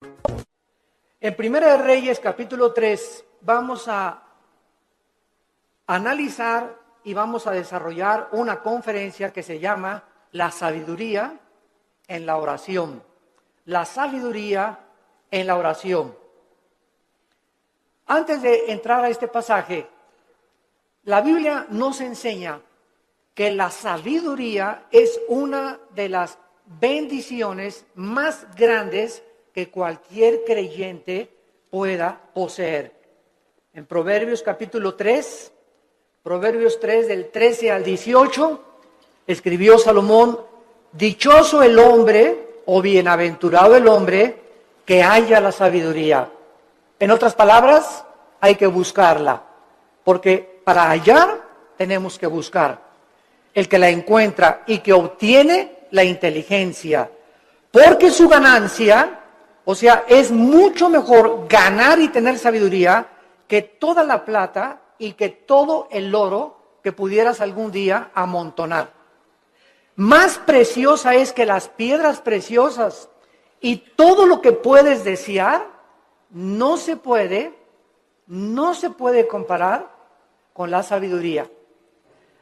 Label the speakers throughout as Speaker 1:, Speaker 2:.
Speaker 1: En Primera de Reyes, capítulo 3, vamos a analizar y vamos a desarrollar una conferencia que se llama La sabiduría en la oración. La sabiduría en la oración. Antes de entrar a este pasaje, la Biblia nos enseña que la sabiduría es una de las bendiciones más grandes que cualquier creyente pueda poseer. En Proverbios capítulo 3, Proverbios 3 del 13 al 18, escribió Salomón: dichoso el hombre o bienaventurado el hombre que halla la sabiduría. En otras palabras, hay que buscarla, porque para hallar tenemos que buscar. El que la encuentra y que obtiene la inteligencia, porque su ganancia, o sea, es mucho mejor ganar y tener sabiduría que toda la plata y que todo el oro que pudieras algún día amontonar. Más preciosa es que las piedras preciosas, y todo lo que puedes desear no se puede comparar con la sabiduría.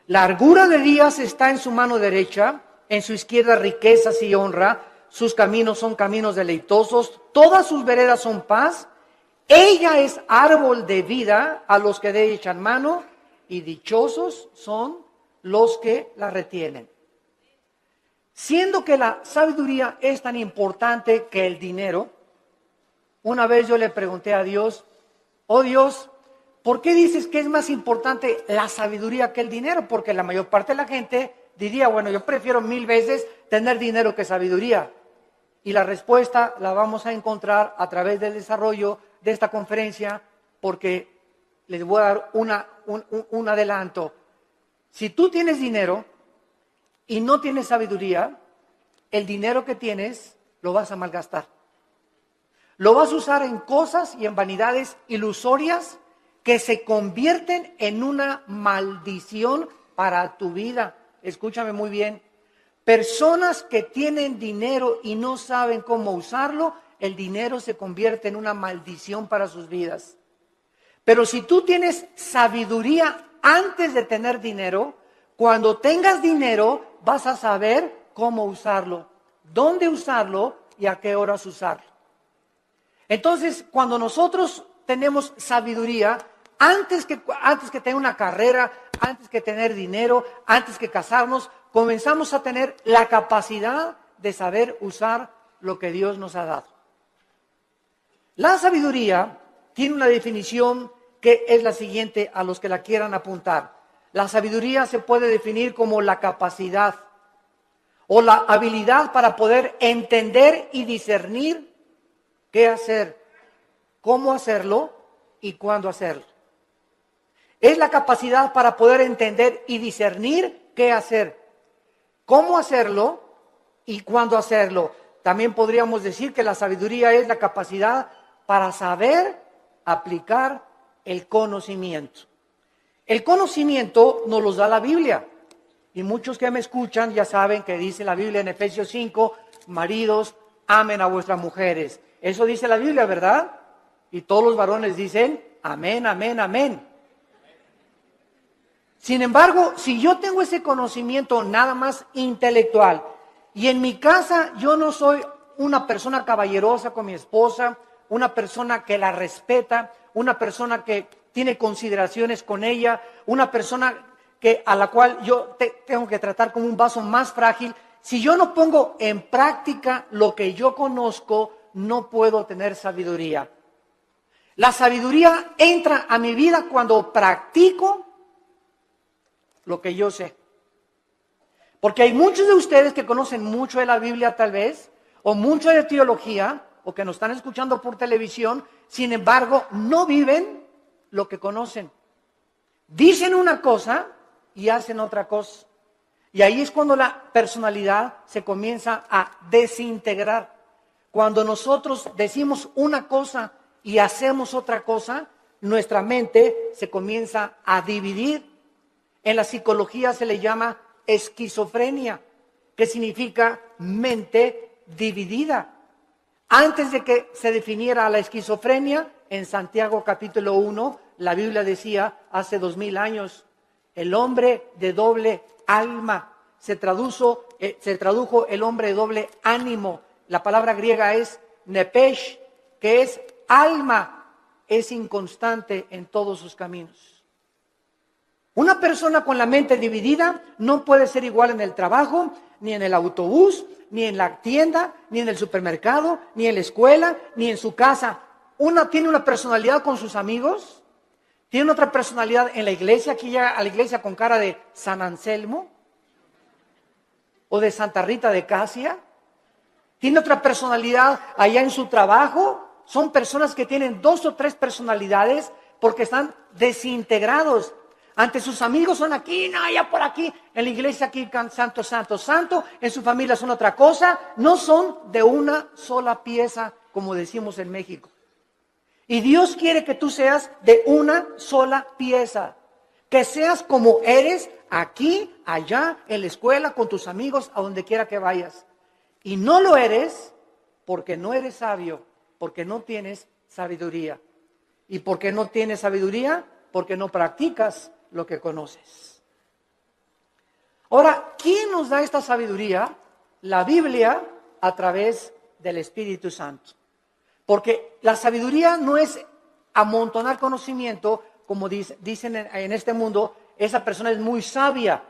Speaker 1: Largura de días está en su mano derecha, en su izquierda riquezas y honra. Sus caminos son caminos deleitosos, todas sus veredas son paz. Ella es árbol de vida a los que de ella echan mano, y dichosos son los que la retienen. Siendo que la sabiduría es tan importante que el dinero, una vez yo le pregunté a Dios: oh Dios, ¿por qué dices que es más importante la sabiduría que el dinero? Porque la mayor parte de la gente diría: bueno, yo prefiero 1000 veces tener dinero que sabiduría. Y la respuesta la vamos a encontrar a través del desarrollo de esta conferencia, porque les voy a dar un adelanto. Si tú tienes dinero y no tienes sabiduría, el dinero que tienes lo vas a malgastar. Lo vas a usar en cosas y en vanidades ilusorias que se convierten en una maldición para tu vida. Escúchame muy bien. Personas que tienen dinero y no saben cómo usarlo, el dinero se convierte en una maldición para sus vidas. Pero si tú tienes sabiduría antes de tener dinero, cuando tengas dinero vas a saber cómo usarlo, dónde usarlo y a qué horas usarlo. Entonces, cuando nosotros tenemos sabiduría, antes que tener una carrera, antes que tener dinero, antes que casarnos, comenzamos a tener la capacidad de saber usar lo que Dios nos ha dado. La sabiduría tiene una definición que es la siguiente a los que la quieran apuntar. La sabiduría se puede definir como la capacidad o la habilidad para poder entender y discernir qué hacer, cómo hacerlo y cuándo hacerlo. Es la capacidad para poder entender y discernir qué hacer, cómo hacerlo y cuándo hacerlo. También podríamos decir que la sabiduría es la capacidad para saber aplicar el conocimiento. El conocimiento nos lo da la Biblia. Y muchos que me escuchan ya saben que dice la Biblia en Efesios 5, maridos, amen a vuestras mujeres. Eso dice la Biblia, ¿verdad? Y todos los varones dicen, amén, amén, amén. Sin embargo, si yo tengo ese conocimiento nada más intelectual, y en mi casa yo no soy una persona caballerosa con mi esposa, una persona que la respeta, una persona que tiene consideraciones con ella, una persona a la cual yo tengo que tratar como un vaso más frágil, si yo no pongo en práctica lo que yo conozco, no puedo tener sabiduría. La sabiduría entra a mi vida cuando practico lo que yo sé. Porque hay muchos de ustedes que conocen mucho de la Biblia tal vez, o mucho de teología, o que nos están escuchando por televisión, sin embargo, no viven lo que conocen. Dicen una cosa y hacen otra cosa. Y ahí es cuando la personalidad se comienza a desintegrar. Cuando nosotros decimos una cosa y hacemos otra cosa, nuestra mente se comienza a dividir. En la psicología se le llama esquizofrenia, que significa mente dividida. Antes de que se definiera la esquizofrenia, en Santiago capítulo 1, la Biblia decía, hace 2000 años, el hombre de doble alma. Se tradujo el hombre de doble ánimo. La palabra griega es nepesh, que es alma, es inconstante en todos sus caminos. Una persona con la mente dividida no puede ser igual en el trabajo, ni en el autobús, ni en la tienda, ni en el supermercado, ni en la escuela, ni en su casa. Una tiene una personalidad con sus amigos, tiene otra personalidad en la iglesia, aquí llega a la iglesia con cara de San Anselmo o de Santa Rita de Casia. Tiene otra personalidad allá en su trabajo. Son personas que tienen 2 o 3 personalidades porque están desintegrados. Ante sus amigos son aquí, no, allá por aquí. En la iglesia aquí santo, santo, santo. En su familia son otra cosa. No son de una sola pieza, como decimos en México. Y Dios quiere que tú seas de una sola pieza. Que seas como eres aquí, allá, en la escuela, con tus amigos, a donde quiera que vayas. Y no lo eres porque no eres sabio, porque no tienes sabiduría. ¿Y por qué no tienes sabiduría? Porque no practicas lo que conoces. Ahora, ¿quién nos da esta sabiduría? La Biblia a través del Espíritu Santo. Porque la sabiduría no es amontonar conocimiento, como dicen en este mundo, esa persona es muy sabia,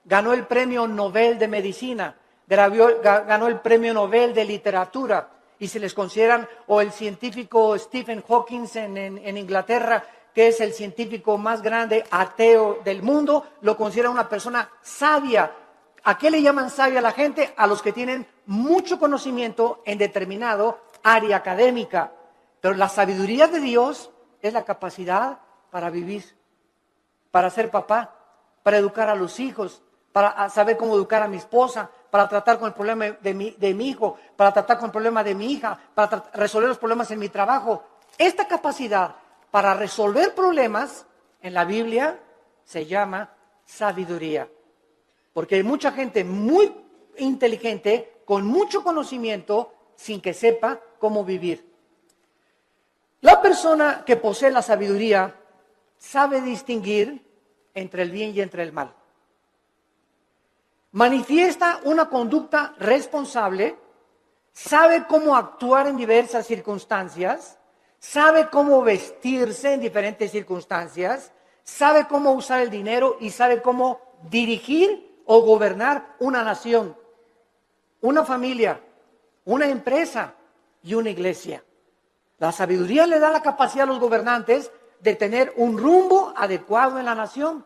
Speaker 1: ganó el premio Nobel de Medicina, ganó el premio Nobel de Literatura, y se les consideran, o el científico Stephen Hawking en Inglaterra, que es el científico más grande ateo del mundo, lo considera una persona sabia. ¿A qué le llaman sabia a la gente? A los que tienen mucho conocimiento en determinado área académica. Pero la sabiduría de Dios es la capacidad para vivir, para ser papá, para educar a los hijos, para saber cómo educar a mi esposa, para tratar con el problema de mi hijo, para tratar con el problema de mi hija, para resolver los problemas en mi trabajo. Esta capacidad para resolver problemas en la Biblia se llama sabiduría. Porque hay mucha gente muy inteligente, con mucho conocimiento, sin que sepa cómo vivir. La persona que posee la sabiduría sabe distinguir entre el bien y entre el mal. Manifiesta una conducta responsable, sabe cómo actuar en diversas circunstancias, sabe cómo vestirse en diferentes circunstancias, sabe cómo usar el dinero y sabe cómo dirigir o gobernar una nación, una familia, una empresa y una iglesia. La sabiduría le da la capacidad a los gobernantes de tener un rumbo adecuado en la nación.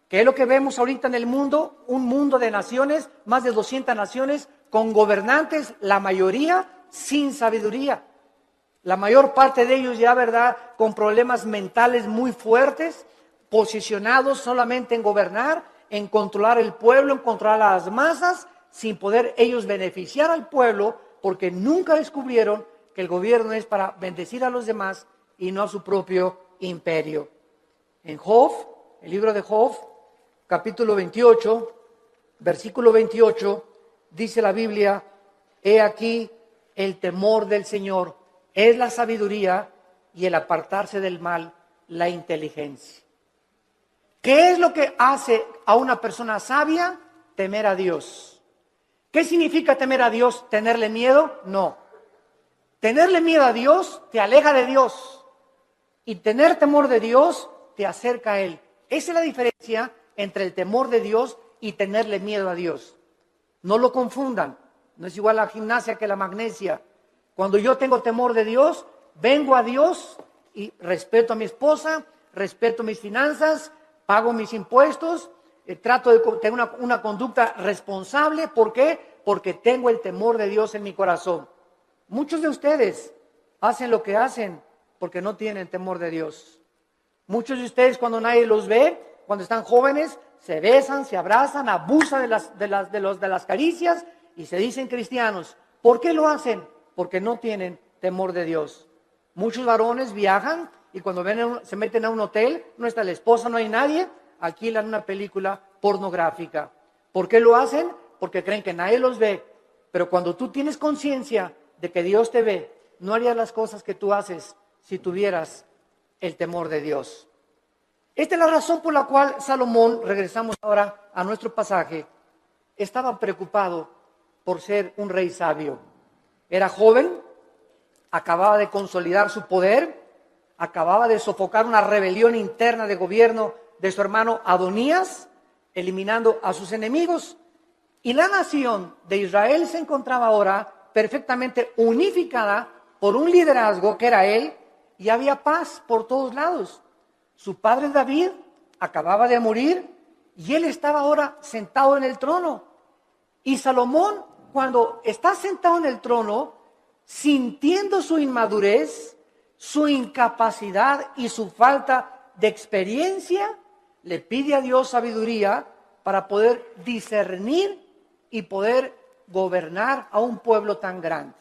Speaker 1: ¿Qué es lo que vemos ahorita en el mundo? Un mundo de naciones, más de 200 naciones, con gobernantes, la mayoría sin sabiduría. La mayor parte de ellos ya, ¿verdad?, con problemas mentales muy fuertes, posicionados solamente en gobernar, en controlar el pueblo, en controlar a las masas, sin poder ellos beneficiar al pueblo, porque nunca descubrieron que el gobierno es para bendecir a los demás y no a su propio imperio. En Job, el libro de Job, capítulo 28, versículo 28, dice la Biblia: he aquí el temor del Señor es la sabiduría y el apartarse del mal, la inteligencia. ¿Qué es lo que hace a una persona sabia? Temer a Dios. ¿Qué significa temer a Dios? ¿Tenerle miedo? No. Tenerle miedo a Dios te aleja de Dios. Y tener temor de Dios te acerca a Él. Esa es la diferencia entre el temor de Dios y tenerle miedo a Dios. No lo confundan. No es igual la gimnasia que la magnesia. Cuando yo tengo temor de Dios, vengo a Dios y respeto a mi esposa, respeto mis finanzas, pago mis impuestos, trato de tener una conducta responsable. ¿Por qué? Porque tengo el temor de Dios en mi corazón. Muchos de ustedes hacen lo que hacen porque no tienen temor de Dios. Muchos de ustedes, cuando nadie los ve, cuando están jóvenes, se besan, se abrazan, abusan de las caricias y se dicen cristianos. ¿Por qué lo hacen? Porque no tienen temor de Dios. Muchos varones viajan y cuando se meten a un hotel, no está la esposa, no hay nadie, alquilan una película pornográfica. ¿Por qué lo hacen? Porque creen que nadie los ve. Pero cuando tú tienes conciencia de que Dios te ve no harías las cosas que tú haces si tuvieras el temor de Dios. Esta es la razón por la cual Salomón, regresamos ahora a nuestro pasaje, estaba preocupado por ser un rey sabio. Era joven, acababa de consolidar su poder, acababa de sofocar una rebelión interna de gobierno de su hermano Adonías, eliminando a sus enemigos. Y la nación de Israel se encontraba ahora perfectamente unificada por un liderazgo que era él, y había paz por todos lados. Su padre David acababa de morir y él estaba ahora sentado en el trono. Y Salomón, cuando está sentado en el trono, sintiendo su inmadurez, su incapacidad y su falta de experiencia, le pide a Dios sabiduría para poder discernir y poder gobernar a un pueblo tan grande.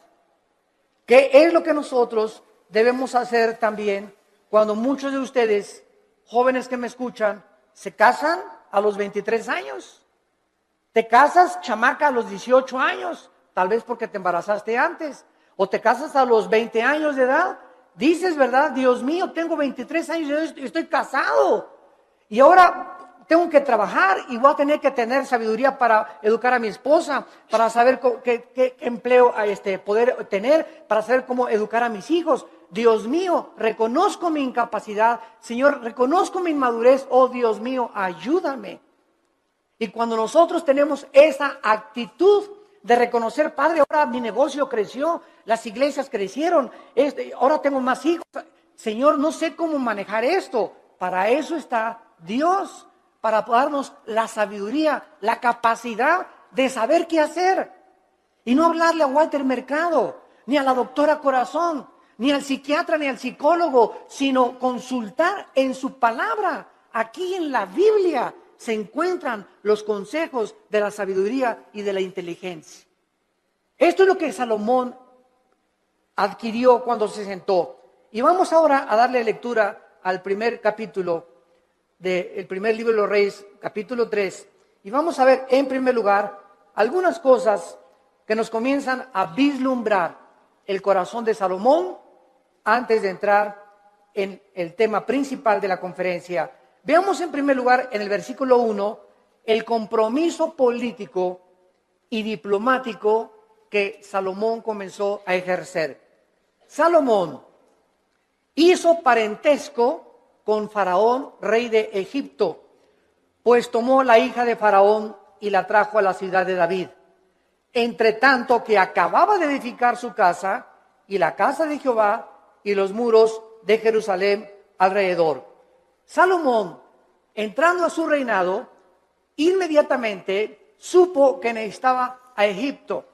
Speaker 1: ¿Qué es lo que nosotros debemos hacer también cuando muchos de ustedes, jóvenes que me escuchan, se casan a los 23 años? Te casas, chamaca, a los 18 años, tal vez porque te embarazaste antes, o te casas a los 20 años de edad. Dices, ¿verdad? Dios mío, tengo 23 años y estoy casado. Y ahora tengo que trabajar y voy a tener que tener sabiduría para educar a mi esposa, para saber qué empleo poder tener, para saber cómo educar a mis hijos. Dios mío, reconozco mi incapacidad. Señor, reconozco mi inmadurez. Oh, Dios mío, ayúdame. Y cuando nosotros tenemos esa actitud de reconocer, Padre, ahora mi negocio creció, las iglesias crecieron, ahora tengo más hijos. Señor, no sé cómo manejar esto. Para eso está Dios, para darnos la sabiduría, la capacidad de saber qué hacer. Y no hablarle a Walter Mercado, ni a la doctora Corazón, ni al psiquiatra, ni al psicólogo, sino consultar en su palabra. Aquí en la Biblia se encuentran los consejos de la sabiduría y de la inteligencia. Esto es lo que Salomón adquirió cuando se sentó. Y vamos ahora a darle lectura al primer capítulo del primer libro de los Reyes, capítulo 3. Y vamos a ver en primer lugar algunas cosas que nos comienzan a vislumbrar el corazón de Salomón antes de entrar en el tema principal de la conferencia. Veamos en primer lugar en el versículo 1 el compromiso político y diplomático que Salomón comenzó a ejercer. Salomón hizo parentesco con Faraón, rey de Egipto, pues tomó la hija de Faraón y la trajo a la ciudad de David. Entre tanto que acababa de edificar su casa y la casa de Jehová y los muros de Jerusalén alrededor. Salomón, entrando a su reinado, inmediatamente supo que necesitaba a Egipto,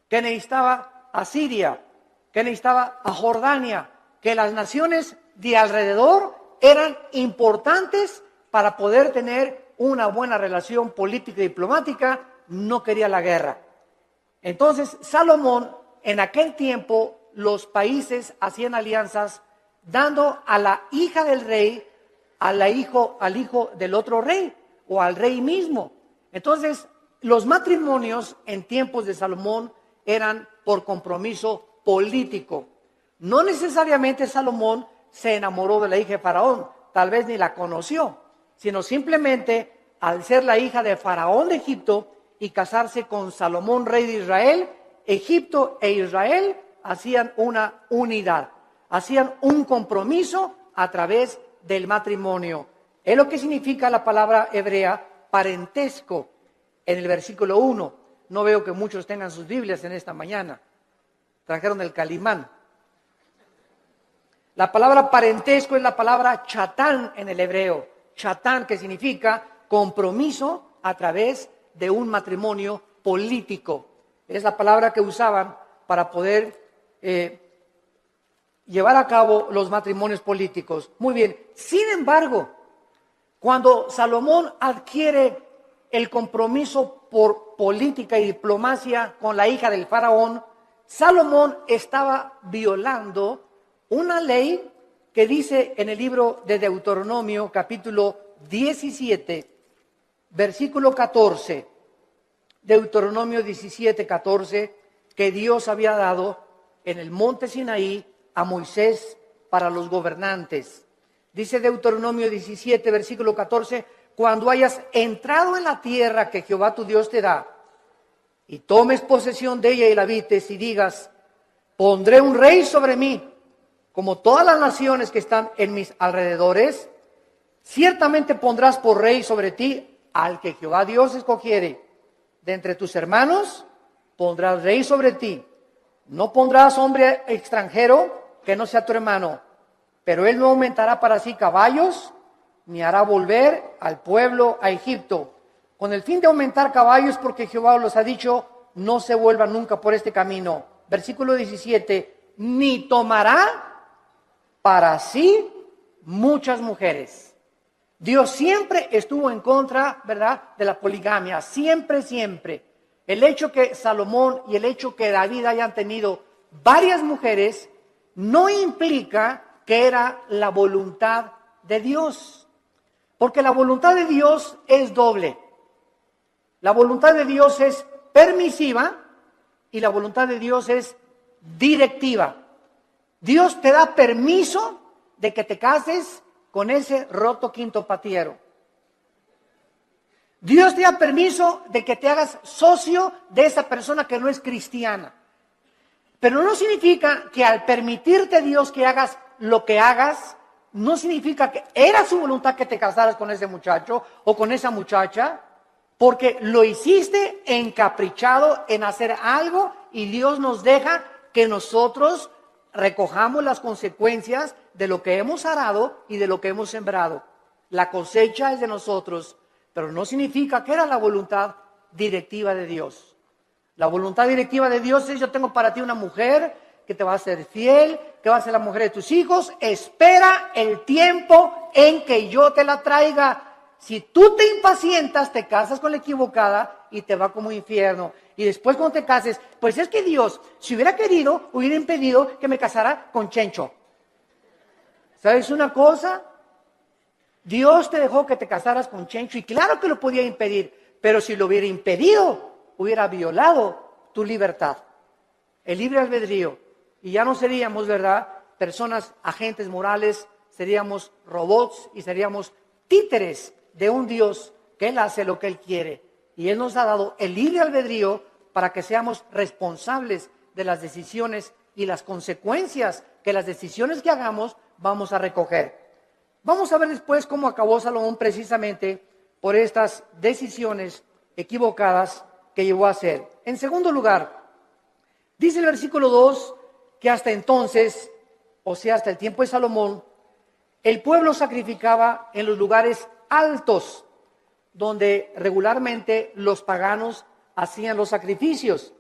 Speaker 1: que necesitaba a Siria, que necesitaba a Jordania, que las naciones de alrededor eran importantes para poder tener una buena relación política y diplomática. No quería la guerra. Entonces, Salomón, en aquel tiempo, los países hacían alianzas dando a la hija del rey al hijo del otro rey o al rey mismo. Entonces, los matrimonios en tiempos de Salomón eran por compromiso político. No necesariamente Salomón se enamoró de la hija de Faraón, tal vez ni la conoció, sino simplemente al ser la hija de Faraón de Egipto y casarse con Salomón, rey de Israel, Egipto e Israel hacían una unidad, hacían un compromiso a través del matrimonio. Es lo que significa la palabra hebrea parentesco en el versículo 1. No veo que muchos tengan sus Biblias en esta mañana. Trajeron el Calimán. La palabra parentesco es la palabra chatán en el hebreo. Chatán, que significa compromiso a través de un matrimonio político. Es la palabra que usaban para poder llevar a cabo los matrimonios políticos. Muy bien. Sin embargo, cuando Salomón adquiere el compromiso por política y diplomacia con la hija del faraón, Salomón estaba violando una ley que dice en el libro de Deuteronomio, capítulo 17, versículo 14. Deuteronomio 17, 14, que Dios había dado en el monte Sinaí a Moisés para los gobernantes. Dice Deuteronomio 17, versículo 14, cuando hayas entrado en la tierra que Jehová tu Dios te da, y tomes posesión de ella y la habites, y digas, pondré un rey sobre mí, como todas las naciones que están en mis alrededores, ciertamente pondrás por rey sobre ti al que Jehová Dios escogiere. De entre tus hermanos pondrás rey sobre ti. No pondrás hombre extranjero que no sea tu hermano, pero él no aumentará para sí caballos, ni hará volver al pueblo a Egipto, con el fin de aumentar caballos, porque Jehová los ha dicho, no se vuelvan nunca por este camino. Versículo 17, ni tomará para sí muchas mujeres. Dios siempre estuvo en contra, ¿verdad?, de la poligamia, siempre, siempre. El hecho que Salomón y el hecho que David hayan tenido varias mujeres no implica que era la voluntad de Dios, porque la voluntad de Dios es doble. La voluntad de Dios es permisiva y la voluntad de Dios es directiva. Dios te da permiso de que te cases con ese roto quintopatiero. Dios te da permiso de que te hagas socio de esa persona que no es cristiana. Pero no significa que al permitirte Dios que hagas lo que hagas, no significa que era su voluntad que te casaras con ese muchacho o con esa muchacha, porque lo hiciste encaprichado en hacer algo y Dios nos deja que nosotros recojamos las consecuencias de lo que hemos arado y de lo que hemos sembrado. La cosecha es de nosotros, pero no significa que era la voluntad directiva de Dios. La voluntad directiva de Dios es: yo tengo para ti una mujer que te va a ser fiel, que va a ser la mujer de tus hijos. Espera el tiempo en que yo te la traiga. Si tú te impacientas, te casas con la equivocada y te va como infierno. Y después cuando te cases, pues es que Dios, si hubiera querido, hubiera impedido que me casara con Chencho. ¿Sabes una cosa? Dios te dejó que te casaras con Chencho y claro que lo podía impedir, pero si lo hubiera impedido, hubiera violado tu libertad, el libre albedrío. Y ya no seríamos, ¿verdad?, personas, agentes morales, seríamos robots y seríamos títeres de un Dios que Él hace lo que Él quiere. Y Él nos ha dado el libre albedrío para que seamos responsables de las decisiones y las consecuencias que las decisiones que hagamos vamos a recoger. Vamos a ver después cómo acabó Salomón precisamente por estas decisiones equivocadas que llevó a hacer. En segundo lugar, dice el versículo 2 que hasta entonces, o sea, hasta el tiempo de Salomón, el pueblo sacrificaba en los lugares altos, donde regularmente los paganos hacían los sacrificios.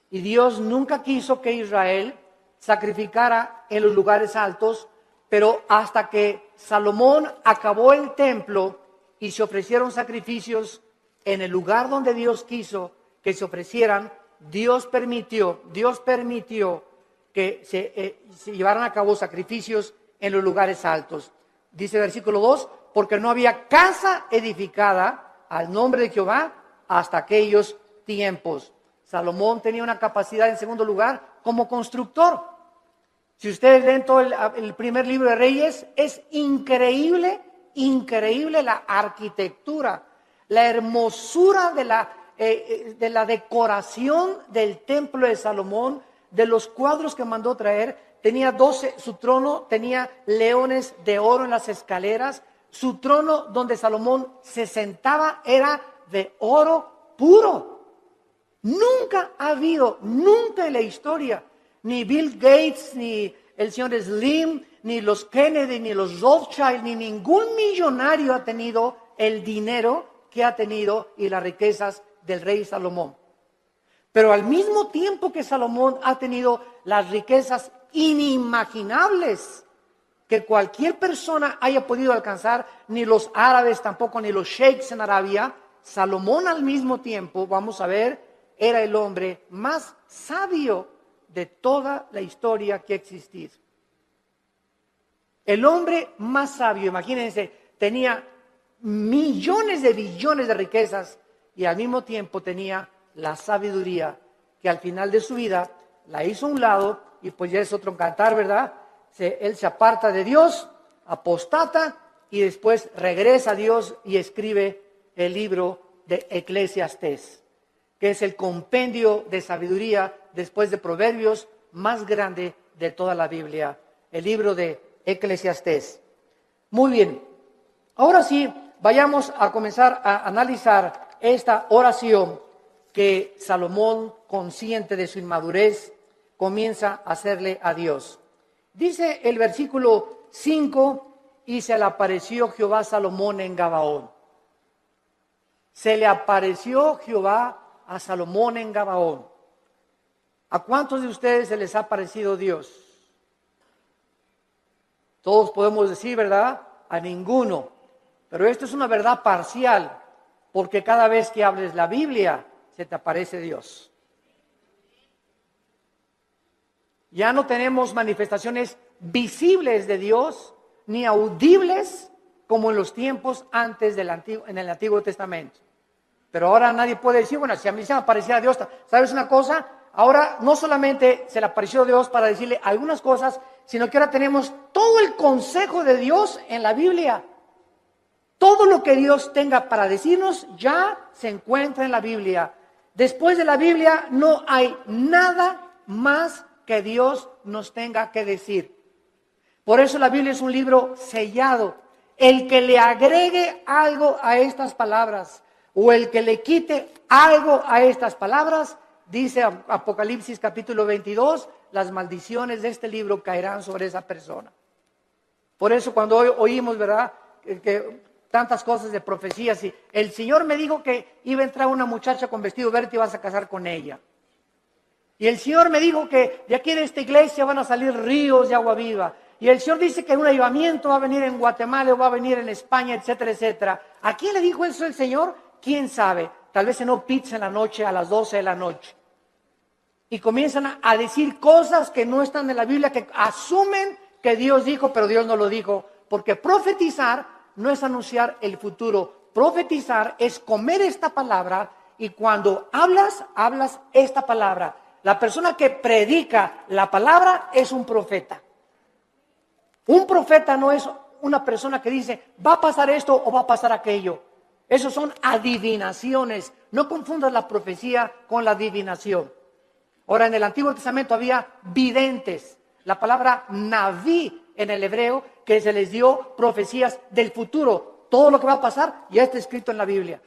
Speaker 1: Y Dios nunca quiso que Israel sacrificara en los lugares altos, pero hasta que Salomón acabó el templo y se ofrecieron sacrificios en el lugar donde Dios quiso que se ofrecieran, Dios permitió que se llevaran a cabo sacrificios en los lugares altos. Dice el versículo 2, porque no había casa edificada al nombre de Jehová hasta aquellos tiempos. Salomón tenía una capacidad, en segundo lugar, como constructor. Si ustedes leen todo el primer libro de Reyes, es increíble la arquitectura, la hermosura de la decoración del templo de Salomón, de los cuadros que mandó traer. Tenía 12, su trono tenía leones de oro en las escaleras. Su trono donde Salomón se sentaba era de oro puro. Nunca ha habido, nunca en la historia, ni Bill Gates, ni el señor Slim, ni los Kennedy, ni los Rothschild, ni ningún millonario ha tenido el dinero que ha tenido y las riquezas del rey Salomón. Pero al mismo tiempo que Salomón ha tenido las riquezas inimaginables que cualquier persona haya podido alcanzar, ni los árabes tampoco, ni los sheiks en Arabia, Salomón al mismo tiempo, vamos a ver, era el hombre más sabio de toda la historia que ha existido. El hombre más sabio, imagínense, tenía millones de billones de riquezas y al mismo tiempo tenía la sabiduría que al final de su vida la hizo a un lado y pues ya es otro cantar, ¿verdad? Él se aparta de Dios, apostata, y después regresa a Dios y escribe el libro de Eclesiastés, que es el compendio de sabiduría después de Proverbios más grande de toda la Biblia, el libro de Eclesiastés. Muy bien, ahora sí, vayamos a comenzar a analizar esta oración que Salomón, consciente de su inmadurez, comienza a hacerle a Dios. Dice el versículo 5, y se le apareció Jehová a Salomón en Gabaón. Se le apareció Jehová a Salomón en Gabaón. ¿A cuántos de ustedes se les ha aparecido Dios? Todos podemos decir, ¿verdad? A ninguno. Pero esto es una verdad parcial, porque cada vez que hables la Biblia, se te aparece Dios. Ya no tenemos manifestaciones visibles de Dios, ni audibles como en los tiempos antes en el Antiguo Testamento. Pero ahora nadie puede decir, bueno, si a mí se me aparecía Dios, ¿sabes una cosa? Ahora no solamente se le apareció Dios para decirle algunas cosas, sino que ahora tenemos todo el consejo de Dios en la Biblia. Todo lo que Dios tenga para decirnos ya se encuentra en la Biblia. Después de la Biblia no hay nada más que Dios nos tenga que decir. Por eso la Biblia es un libro sellado. El que le agregue algo a estas palabras o el que le quite algo a estas palabras, dice Apocalipsis capítulo 22, las maldiciones de este libro caerán sobre esa persona. Por eso cuando hoy oímos, ¿verdad?, que tantas cosas de profecías, y el Señor me dijo que iba a entrar una muchacha con vestido verde y vas a casar con ella. Y el Señor me dijo que de aquí de esta iglesia van a salir ríos de agua viva. Y el Señor dice que un avivamiento va a venir en Guatemala o va a venir en España, etcétera, etcétera. ¿A quién le dijo eso el Señor? ¿Quién sabe? Tal vez cenó pizza en la noche a las 12 de la noche. Y comienzan a decir cosas que no están en la Biblia, que asumen que Dios dijo, pero Dios no lo dijo. Porque profetizar no es anunciar el futuro. Profetizar es comer esta palabra, y cuando hablas esta palabra. La persona que predica la palabra es un profeta. Un profeta no es una persona que dice, va a pasar esto o va a pasar aquello. Esos son adivinaciones. No confundas la profecía con la adivinación. Ahora, en el Antiguo Testamento había videntes. La palabra naví en el hebreo, que se les dio profecías del futuro. Todo lo que va a pasar ya está escrito en la Biblia.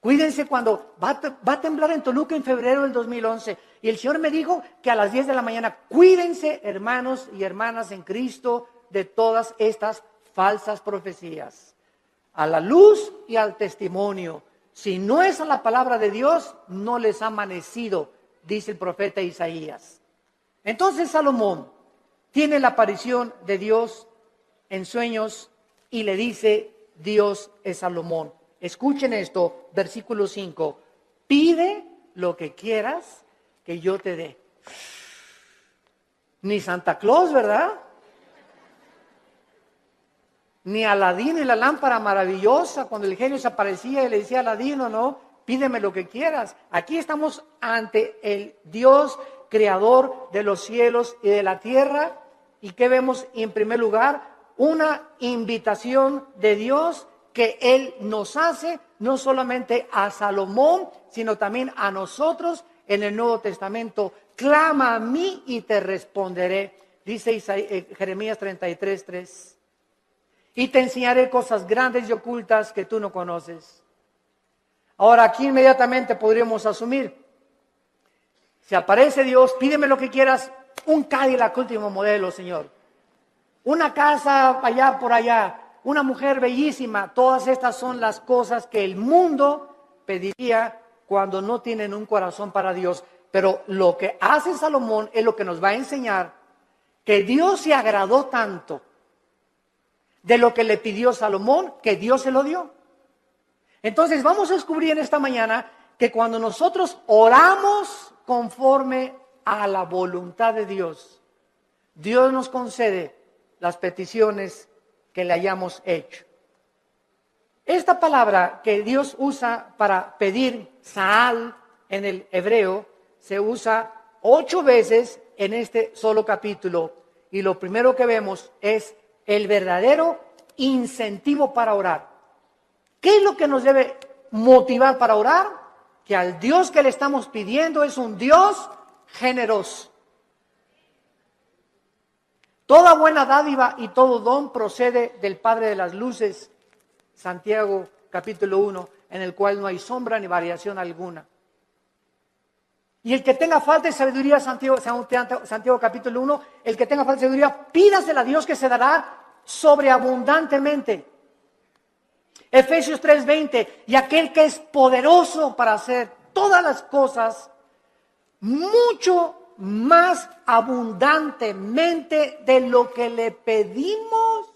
Speaker 1: Cuídense cuando va a temblar en Toluca en febrero del 2011. Y el Señor me dijo que a las 10 de la mañana, cuídense, hermanos y hermanas en Cristo, de todas estas falsas profecías. A la luz y al testimonio. Si no es a la palabra de Dios, no les ha amanecido, dice el profeta Isaías. Entonces Salomón tiene la aparición de Dios en sueños y le dice, Dios es Salomón. Escuchen esto, versículo 5. Pide lo que quieras que yo te dé. Ni Santa Claus, ¿verdad? Ni Aladín y la lámpara maravillosa, cuando el genio se aparecía y le decía a Aladín, no, pídeme lo que quieras. Aquí estamos ante el Dios creador de los cielos y de la tierra. ¿Y qué vemos en primer lugar? Una invitación de Dios que Él nos hace, no solamente a Salomón, sino también a nosotros en el Nuevo Testamento. Clama a mí y te responderé, dice Jeremías 33:3. Y te enseñaré cosas grandes y ocultas que tú no conoces. Ahora, aquí inmediatamente podríamos asumir, si aparece Dios, pídeme lo que quieras, un Cadillac último modelo, Señor. Una casa allá por allá, una mujer bellísima. Todas estas son las cosas que el mundo pediría cuando no tienen un corazón para Dios. Pero lo que hace Salomón es lo que nos va a enseñar, que Dios se agradó tanto de lo que le pidió Salomón, que Dios se lo dio. Entonces vamos a descubrir en esta mañana que cuando nosotros oramos conforme a la voluntad de Dios, Dios nos concede las peticiones que le hayamos hecho. Esta palabra que Dios usa para pedir, Saal, en el hebreo, se usa 8 veces en este solo capítulo. Y lo primero que vemos es el verdadero incentivo para orar. ¿Qué es lo que nos debe motivar para orar? Que al Dios que le estamos pidiendo es un Dios generoso. Toda buena dádiva y todo don procede del Padre de las luces, Santiago capítulo 1, en el cual no hay sombra ni variación alguna. Y el que tenga falta de sabiduría, Santiago capítulo 1, el que tenga falta de sabiduría, pídasela a Dios que se dará sobreabundantemente. Efesios 3:20, y aquel que es poderoso para hacer todas las cosas mucho más abundantemente de lo que le pedimos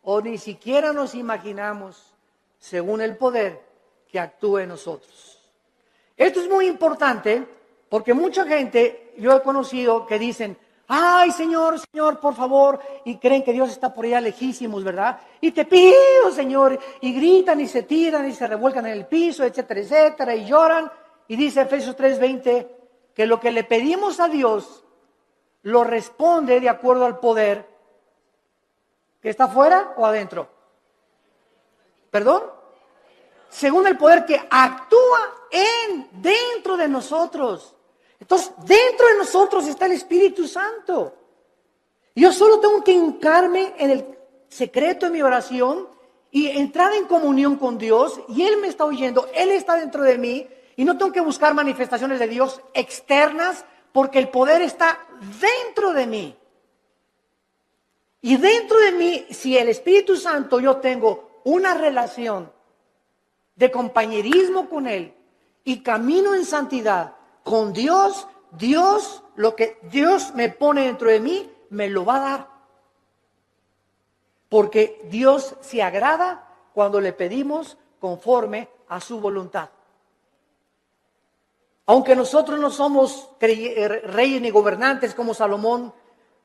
Speaker 1: o ni siquiera nos imaginamos, según el poder que actúa en nosotros. Esto es muy importante porque mucha gente, yo he conocido que dicen, ay Señor, Señor, por favor, y creen que Dios está por allá lejísimos, ¿verdad? Y te pido, Señor, y gritan y se tiran y se revuelcan en el piso, etcétera, etcétera, y lloran. Y dice Efesios 3:20 que lo que le pedimos a Dios lo responde de acuerdo al poder que está afuera o adentro. ¿Perdón? Según el poder que actúa dentro de nosotros. Entonces, dentro de nosotros está el Espíritu Santo. Yo solo tengo que hincarme en el secreto de mi oración y entrar en comunión con Dios, y Él me está oyendo, Él está dentro de mí, y no tengo que buscar manifestaciones de Dios externas, porque el poder está dentro de mí. Y dentro de mí, si el Espíritu Santo, yo tengo una relación de compañerismo con Él y camino en santidad con Dios, lo que Dios me pone dentro de mí, me lo va a dar. Porque Dios se agrada cuando le pedimos conforme a su voluntad. Aunque nosotros no somos reyes ni gobernantes como Salomón,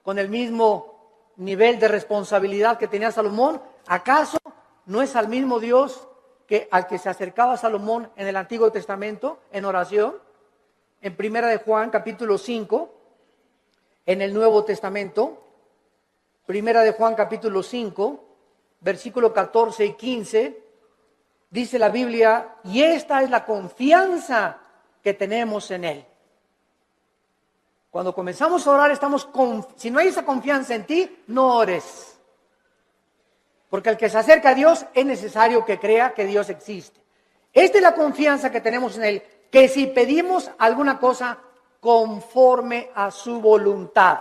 Speaker 1: con el mismo nivel de responsabilidad que tenía Salomón, ¿acaso no es al mismo Dios que al que se acercaba Salomón en el Antiguo Testamento en oración? En Primera de Juan, capítulo 5, en el Nuevo Testamento, Primera de Juan, capítulo 5, versículo 14 y 15, dice la Biblia, y esta es la confianza que tenemos en Él. Cuando comenzamos a orar, si no hay esa confianza en ti, no ores. Porque el que se acerca a Dios es necesario que crea que Dios existe. Esta es la confianza que tenemos en Él, que si pedimos alguna cosa conforme a su voluntad,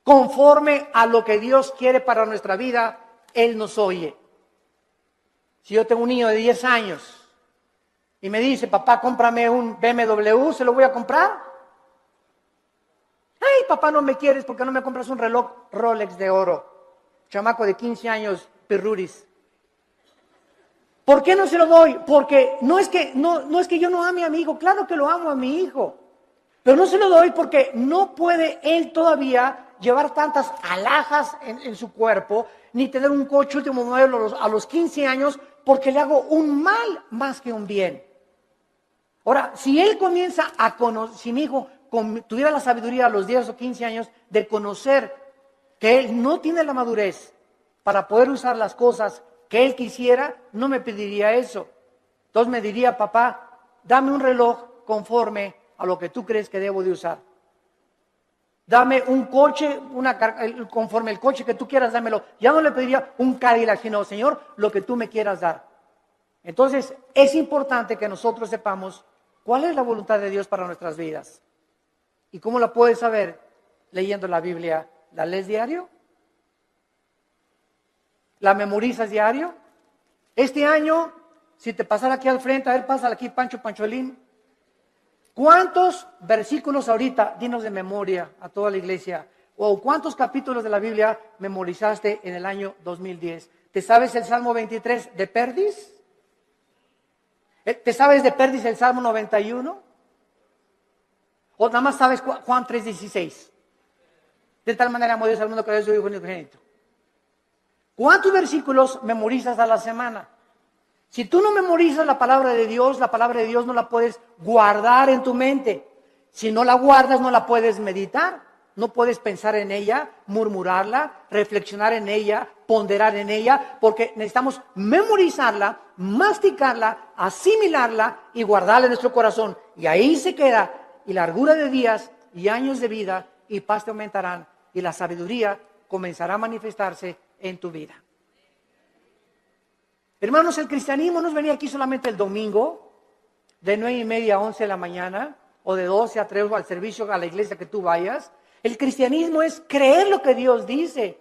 Speaker 1: conforme a lo que Dios quiere para nuestra vida, Él nos oye. Si yo tengo un niño de 10 años y me dice, papá, cómprame un BMW, ¿se lo voy a comprar? Ay, papá, no me quieres porque no me compras un reloj Rolex de oro. Chamaco de 15 años, perruris. ¿Por qué no se lo doy? Porque no es que yo no ame a mi hijo, claro que lo amo a mi hijo, pero no se lo doy porque no puede él todavía llevar tantas alhajas en su cuerpo, ni tener un coche último modelo a los 15 años, porque le hago un mal más que un bien. Ahora, si él comienza a conocer, si mi hijo tuviera la sabiduría a los 10 o 15 años de conocer que él no tiene la madurez para poder usar las cosas que él quisiera, no me pediría eso. Entonces me diría, papá, dame un reloj conforme a lo que tú crees que debo de usar. Dame un coche, conforme el coche que tú quieras, dámelo. Ya no le pediría un Cadillac, sino, Señor, lo que tú me quieras dar. Entonces, es importante que nosotros sepamos cuál es la voluntad de Dios para nuestras vidas. ¿Y cómo la puedes saber? Leyendo la Biblia. ¿La lees diario? ¿La memorizas diario? Este año, si te pasara aquí al frente, a ver, pásala aquí, Pancholín. ¿Cuántos versículos ahorita, dinos de memoria a toda la iglesia, o cuántos capítulos de la Biblia memorizaste en el año 2010? ¿Te sabes el Salmo 23 de Perdis? ¿Te sabes de Perdis el Salmo 91? ¿O nada más sabes Juan 3:16? De tal manera amó Dios al mundo que dio su Hijo unigénito. ¿Cuántos versículos memorizas a la semana? Si tú no memorizas la palabra de Dios no la puedes guardar en tu mente. Si no la guardas, no la puedes meditar. No puedes pensar en ella, murmurarla, reflexionar en ella, ponderar en ella, porque necesitamos memorizarla, masticarla, asimilarla y guardarla en nuestro corazón. Y ahí se queda, y largura de días y años de vida y paz te aumentarán, y la sabiduría comenzará a manifestarse en tu vida. Hermanos, el cristianismo no es venir aquí solamente el domingo, de 9:30 a 11 de la mañana, o de 12 a 3 o al servicio a la iglesia que tú vayas. El cristianismo es creer lo que Dios dice.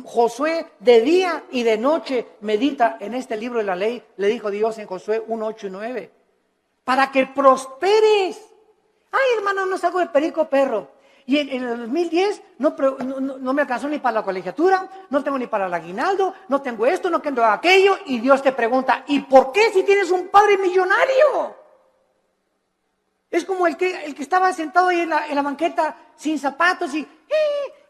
Speaker 1: Josué de día y de noche medita en este libro de la ley, le dijo Dios en Josué 1:8 y 9, para que prosperes. Ay, hermano, no salgo de perico perro. Y en el 2010 no me alcanzó ni para la colegiatura, no tengo ni para el aguinaldo, no tengo esto, no tengo aquello. Y Dios te pregunta, ¿y por qué si tienes un padre millonario? Es como el que estaba sentado ahí en la banqueta sin zapatos y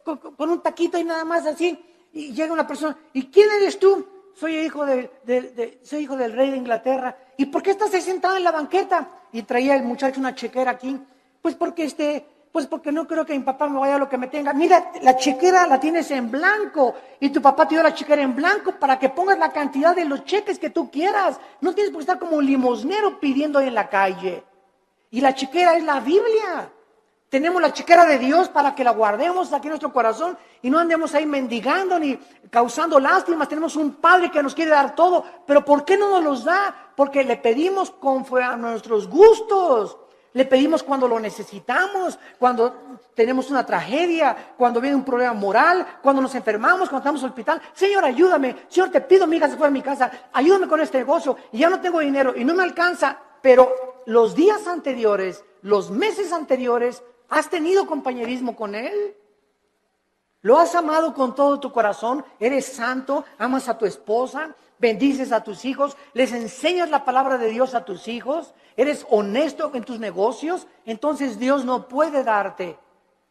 Speaker 1: con un taquito y nada más así. Y llega una persona, ¿y quién eres tú? Soy hijo del rey de Inglaterra. ¿Y por qué estás ahí sentado en la banqueta? Y traía el muchacho una chequera aquí. Pues porque no creo que mi papá me vaya a lo que me tenga. Mira, la chequera la tienes en blanco y tu papá te dio la chequera en blanco para que pongas la cantidad de los cheques que tú quieras. No tienes por qué estar como un limosnero pidiendo ahí en la calle. Y la chequera es la Biblia. Tenemos la chequera de Dios para que la guardemos aquí en nuestro corazón y no andemos ahí mendigando ni causando lástimas. Tenemos un Padre que nos quiere dar todo, pero ¿por qué no nos los da? Porque le pedimos conforme a nuestros gustos. Le pedimos cuando lo necesitamos, cuando tenemos una tragedia, cuando viene un problema moral, cuando nos enfermamos, cuando estamos en el hospital. Señor, ayúdame. Señor, te pido, mi hija se fue de mi casa. Ayúdame con este negocio y ya no tengo dinero y no me alcanza. Pero los días anteriores, los meses anteriores, ¿has tenido compañerismo con Él? ¿Lo has amado con todo tu corazón? ¿Eres santo? ¿Amas a tu esposa? ¿Bendices a tus hijos? ¿Les enseñas la palabra de Dios a tus hijos? ¿Eres honesto en tus negocios? Entonces Dios no puede darte,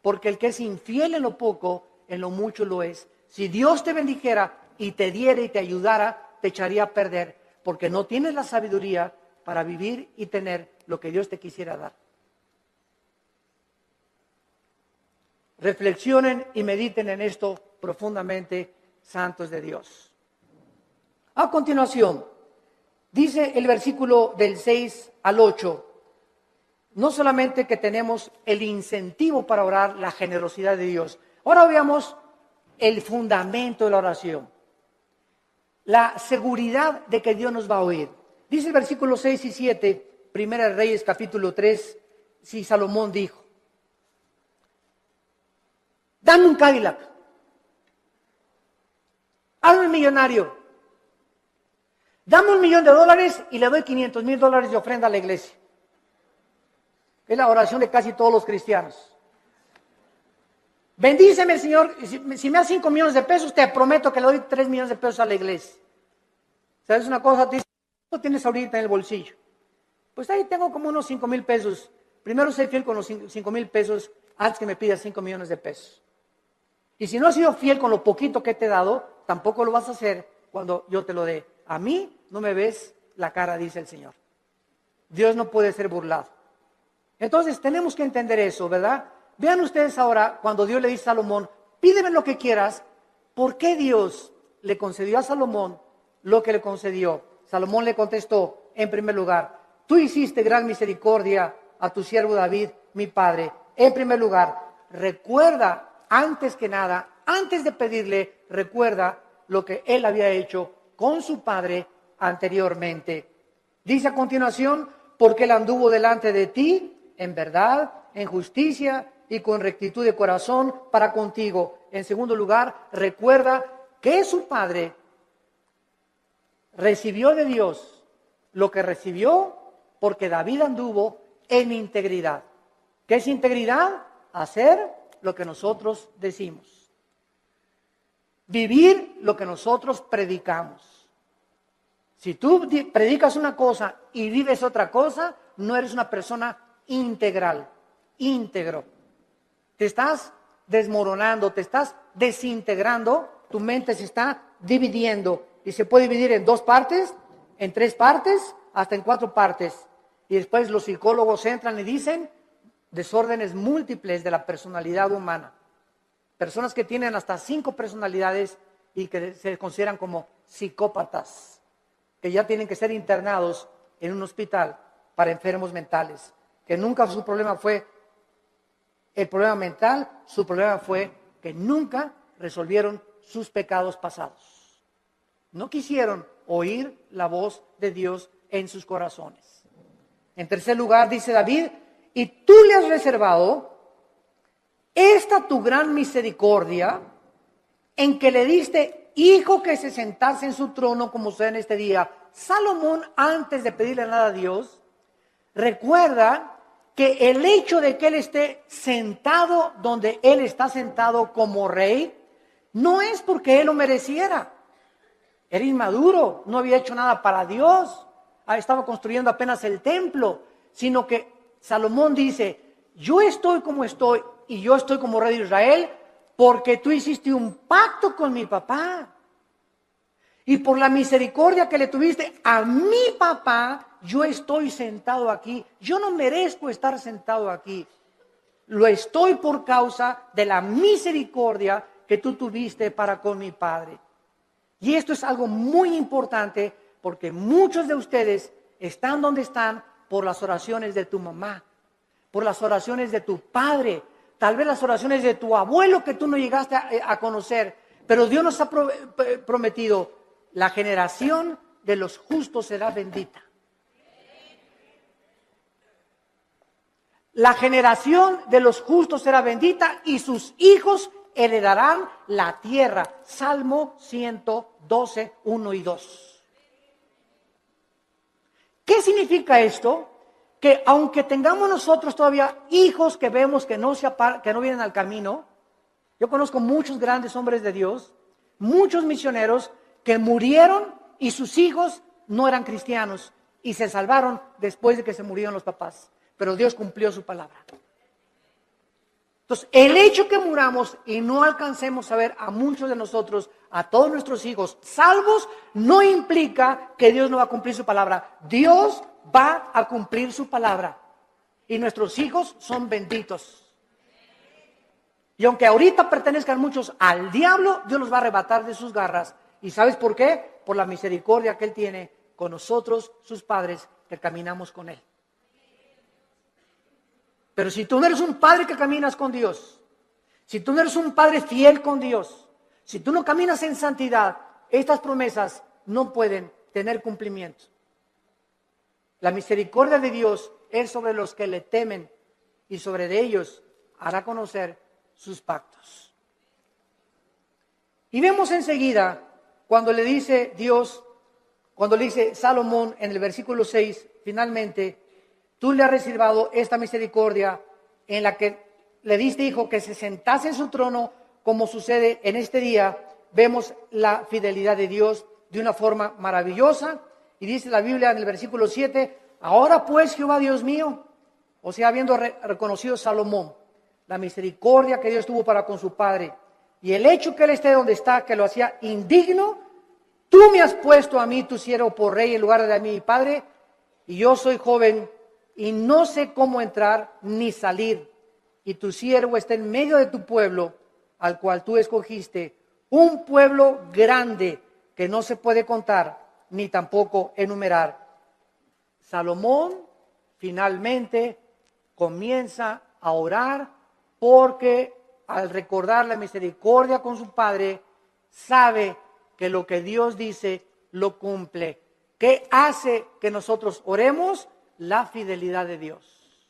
Speaker 1: porque el que es infiel en lo poco, en lo mucho lo es. Si Dios te bendijera y te diera y te ayudara, te echaría a perder, porque no tienes la sabiduría para vivir y tener lo que Dios te quisiera dar. Reflexionen y mediten en esto profundamente, santos de Dios. A continuación, dice el versículo del 6 al 8, no solamente que tenemos el incentivo para orar, la generosidad de Dios. Ahora veamos el fundamento de la oración, la seguridad de que Dios nos va a oír. Dice el versículo 6 y 7, Primera de Reyes capítulo 3, si Salomón dijo, dame un Cadillac, hazme millonario, dame $1,000,000 y le doy $500,000 de ofrenda a la iglesia. Es la oración de casi todos los cristianos. Bendíceme, Señor, si me das 5 millones de pesos, te prometo que le doy 3 millones de pesos a la iglesia. ¿Sabes una cosa? Tú dices, ¿cuánto tienes ahorita en el bolsillo? Pues ahí tengo como unos 5,000 pesos. Primero sé fiel con los 5,000 pesos antes que me pidas 5 millones de pesos. Y si no has sido fiel con lo poquito que te he dado, tampoco lo vas a hacer cuando yo te lo dé. A mí no me ves la cara, dice el Señor. Dios no puede ser burlado. Entonces tenemos que entender eso, ¿verdad? Vean ustedes ahora cuando Dios le dice a Salomón, pídeme lo que quieras. ¿Por qué Dios le concedió a Salomón lo que le concedió? Salomón le contestó, en primer lugar, tú hiciste gran misericordia a tu siervo David, mi padre. En primer lugar, recuerda, antes que nada, antes de pedirle, recuerda lo que él había hecho con su padre anteriormente. Dice a continuación, porque él anduvo delante de ti en verdad, en justicia y con rectitud de corazón para contigo. En segundo lugar, recuerda que su padre recibió de Dios lo que recibió porque David anduvo en integridad. ¿Qué es integridad? Hacer lo que nosotros decimos. Vivir lo que nosotros predicamos. Si tú predicas una cosa y vives otra cosa, no eres una persona integral, íntegro. Te estás desmoronando, te estás desintegrando, tu mente se está dividiendo y se puede dividir en 2 partes, en 3 partes, hasta en 4 partes. Y después los psicólogos entran y dicen, desórdenes múltiples de la personalidad humana. Personas que tienen hasta 5 personalidades y que se consideran como psicópatas, que ya tienen que ser internados en un hospital para enfermos mentales, que nunca su problema fue el problema mental, su problema fue que nunca resolvieron sus pecados pasados. No quisieron oír la voz de Dios en sus corazones. En tercer lugar, dice David, y tú le has reservado esta tu gran misericordia en que le diste hijo que se sentase en su trono como sucede en este día. Salomón, antes de pedirle nada a Dios, recuerda que el hecho de que él esté sentado donde él está sentado como rey, no es porque él lo mereciera. Era inmaduro, no había hecho nada para Dios, estaba construyendo apenas el templo, sino que Salomón dice, yo estoy como estoy y yo estoy como rey de Israel porque tú hiciste un pacto con mi papá. Y por la misericordia que le tuviste a mi papá, yo estoy sentado aquí. Yo no merezco estar sentado aquí. Lo estoy por causa de la misericordia que tú tuviste para con mi padre. Y esto es algo muy importante porque muchos de ustedes están donde están por las oraciones de tu mamá, por las oraciones de tu padre, tal vez las oraciones de tu abuelo que tú no llegaste a conocer. Pero Dios nos ha prometido, la generación de los justos será bendita. La generación de los justos será bendita y sus hijos heredarán la tierra. Salmo 112, 1 y 2. ¿Qué significa esto? Que aunque tengamos nosotros todavía hijos que vemos que no vienen al camino, yo conozco muchos grandes hombres de Dios, muchos misioneros que murieron y sus hijos no eran cristianos y se salvaron después de que se murieron los papás. Pero Dios cumplió su palabra. Entonces, el hecho que muramos y no alcancemos a ver a muchos de nosotros, a todos nuestros hijos salvos, no implica que Dios no va a cumplir su palabra. Dios va a cumplir su palabra. Y nuestros hijos son benditos. Y aunque ahorita pertenezcan muchos al diablo, Dios los va a arrebatar de sus garras. ¿Y sabes por qué? Por la misericordia que Él tiene con nosotros, sus padres, que caminamos con Él. Pero si tú no eres un padre que caminas con Dios, si tú no eres un padre fiel con Dios, si tú no caminas en santidad, estas promesas no pueden tener cumplimiento. La misericordia de Dios es sobre los que le temen y sobre de ellos hará conocer sus pactos. Y vemos enseguida cuando le dice Dios, cuando le dice Salomón en el versículo 6, finalmente, tú le has reservado esta misericordia en la que le diste, hijo, que se sentase en su trono, como sucede en este día. Vemos la fidelidad de Dios de una forma maravillosa. Y dice la Biblia en el versículo 7, ahora pues, Jehová Dios mío, o sea, habiendo reconocido Salomón la misericordia que Dios tuvo para con su padre, y el hecho que él esté donde está, que lo hacía indigno, tú me has puesto a mí, tu siervo, por rey en lugar de a mi padre, y yo soy joven, y no sé cómo entrar ni salir, y tu siervo está en medio de tu pueblo, al cual tú escogiste, un pueblo grande que no se puede contar, ni tampoco enumerar. Salomón finalmente comienza a orar porque al recordar la misericordia con su padre, sabe que lo que Dios dice lo cumple. ¿Qué hace que nosotros oremos? La fidelidad de Dios.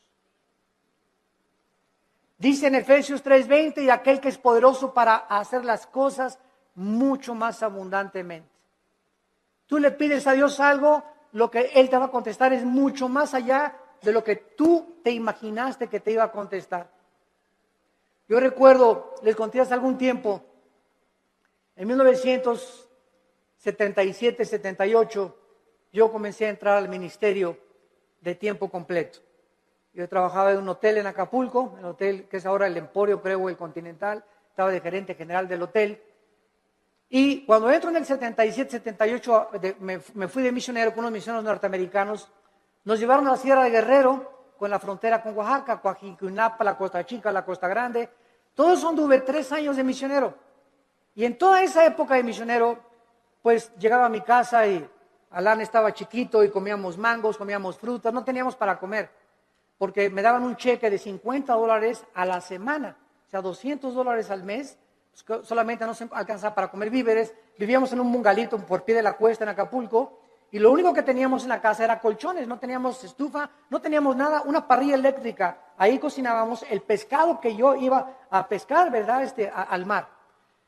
Speaker 1: Dice en Efesios 3:20, y aquel que es poderoso para hacer las cosas mucho más abundantemente. Tú le pides a Dios algo, lo que Él te va a contestar es mucho más allá de lo que tú te imaginaste que te iba a contestar. Yo recuerdo, les conté hace algún tiempo, en 1977, 78, yo comencé a entrar al ministerio de tiempo completo. Yo trabajaba en un hotel en Acapulco, el hotel que es ahora el Emporio, creo, el Continental, estaba de gerente general del hotel. Y cuando entro en el 77, 78, me fui de misionero con unos misioneros norteamericanos, nos llevaron a la Sierra de Guerrero con la frontera con Oaxaca, Coajimalpa, la Costa Chica, la Costa Grande. Todo eso anduve 3 años de misionero. Y en toda esa época de misionero, pues llegaba a mi casa y Alan estaba chiquito y comíamos mangos, comíamos frutas, no teníamos para comer, porque me daban un cheque de $50 a la semana, o sea, $200 al mes, solamente no se alcanzaba para comer víveres. Vivíamos en un bungalito por pie de la cuesta en Acapulco, y lo único que teníamos en la casa era colchones, no teníamos estufa, no teníamos nada, una parrilla eléctrica. Ahí cocinábamos el pescado que yo iba a pescar, ¿verdad?, al mar.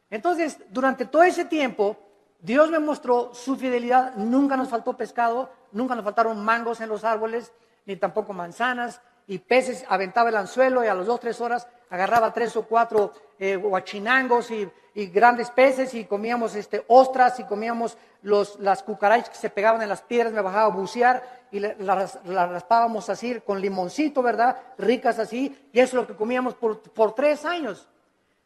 Speaker 1: Entonces, durante todo ese tiempo, Dios me mostró su fidelidad. Nunca nos faltó pescado, nunca nos faltaron mangos en los árboles, ni tampoco manzanas, y peces. Aventaba el anzuelo y a las 2 o 3 horas agarraba 3 o 4 huachinangos y grandes peces, y comíamos ostras, y comíamos las cucarachas que se pegaban en las piedras. Me bajaba a bucear y las raspábamos así con limoncito, ¿verdad? Ricas así, y eso es lo que comíamos por 3 años.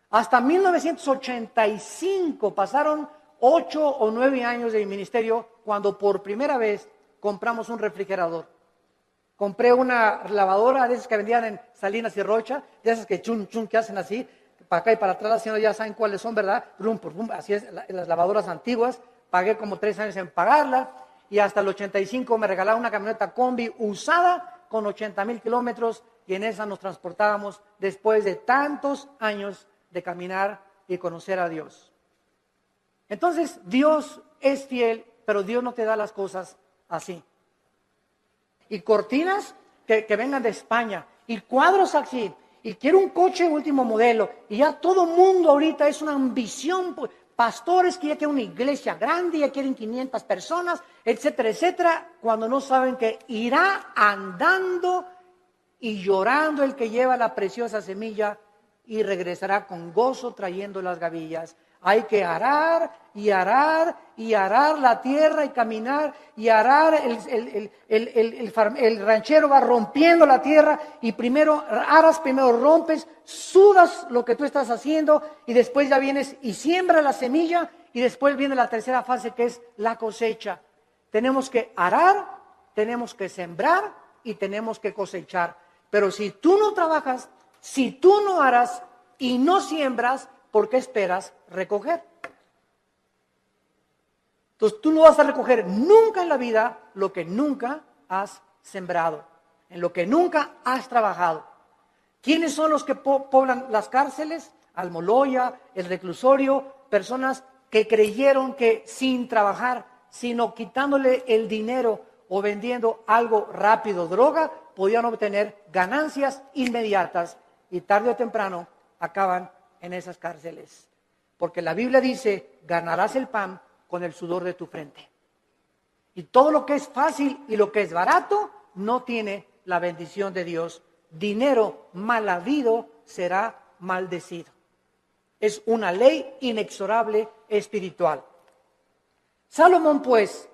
Speaker 1: Hasta 1985 pasaron 8 o 9 años de mi ministerio, cuando por primera vez compramos un refrigerador. Compré una lavadora de esas que vendían en Salinas y Rocha, de esas que chun chun, que hacen así, para acá y para atrás. Las señoras ya saben cuáles son, ¿verdad? Así es, las lavadoras antiguas. Pagué como 3 años en pagarla, y hasta el 85 me regalaron una camioneta combi usada con 80,000 kilómetros, y en esa nos transportábamos después de tantos años de caminar y conocer a Dios. Entonces, Dios es fiel, pero Dios no te da las cosas así. Y cortinas que vengan de España, y cuadros así, y quiero un coche último modelo, y ya todo mundo ahorita es una ambición, pastores que ya quieren una iglesia grande, ya quieren 500 personas, etcétera, etcétera, cuando no saben que irá andando y llorando el que lleva la preciosa semilla, y regresará con gozo trayendo las gavillas. Hay que arar y arar y arar la tierra y caminar y arar. El ranchero va rompiendo la tierra, y primero aras, primero rompes, sudas lo que tú estás haciendo, y después ya vienes y siembras la semilla, y después viene la tercera fase, que es la cosecha. Tenemos que arar, tenemos que sembrar y tenemos que cosechar. Pero si tú no trabajas, si tú no aras y no siembras, ¿por qué esperas recoger? Entonces tú no vas a recoger nunca en la vida lo que nunca has sembrado, en lo que nunca has trabajado. ¿Quiénes son los que poblan las cárceles? Almoloya, el reclusorio, personas que creyeron que sin trabajar, sino quitándole el dinero o vendiendo algo rápido, droga, podían obtener ganancias inmediatas, y tarde o temprano acaban en esas cárceles. Porque la Biblia dice: ganarás el pan con el sudor de tu frente. Y todo lo que es fácil y lo que es barato no tiene la bendición de Dios. Dinero mal habido será maldecido. Es una ley inexorable espiritual. Salomón, pues,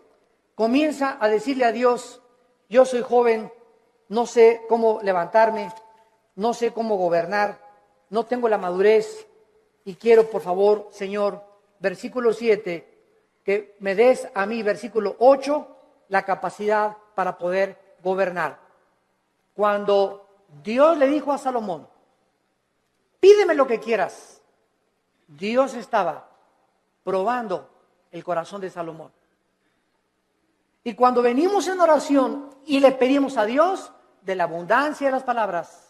Speaker 1: comienza a decirle a Dios: yo soy joven, no sé cómo levantarme, no sé cómo gobernar, no tengo la madurez, y quiero, por favor, Señor, versículo 7, que me des a mí, versículo 8, la capacidad para poder gobernar. Cuando Dios le dijo a Salomón: pídeme lo que quieras, Dios estaba probando el corazón de Salomón. Y cuando venimos en oración y le pedimos a Dios, de la abundancia de las palabras,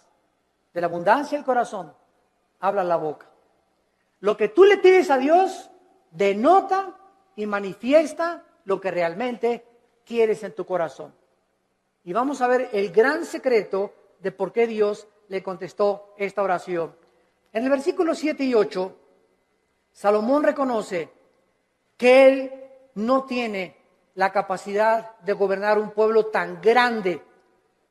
Speaker 1: de la abundancia del corazón, habla la boca. Lo que tú le pides a Dios denota y manifiesta lo que realmente quieres en tu corazón. Y vamos a ver el gran secreto de por qué Dios le contestó esta oración. En el versículo 7 y 8, Salomón reconoce que él no tiene la capacidad de gobernar un pueblo tan grande,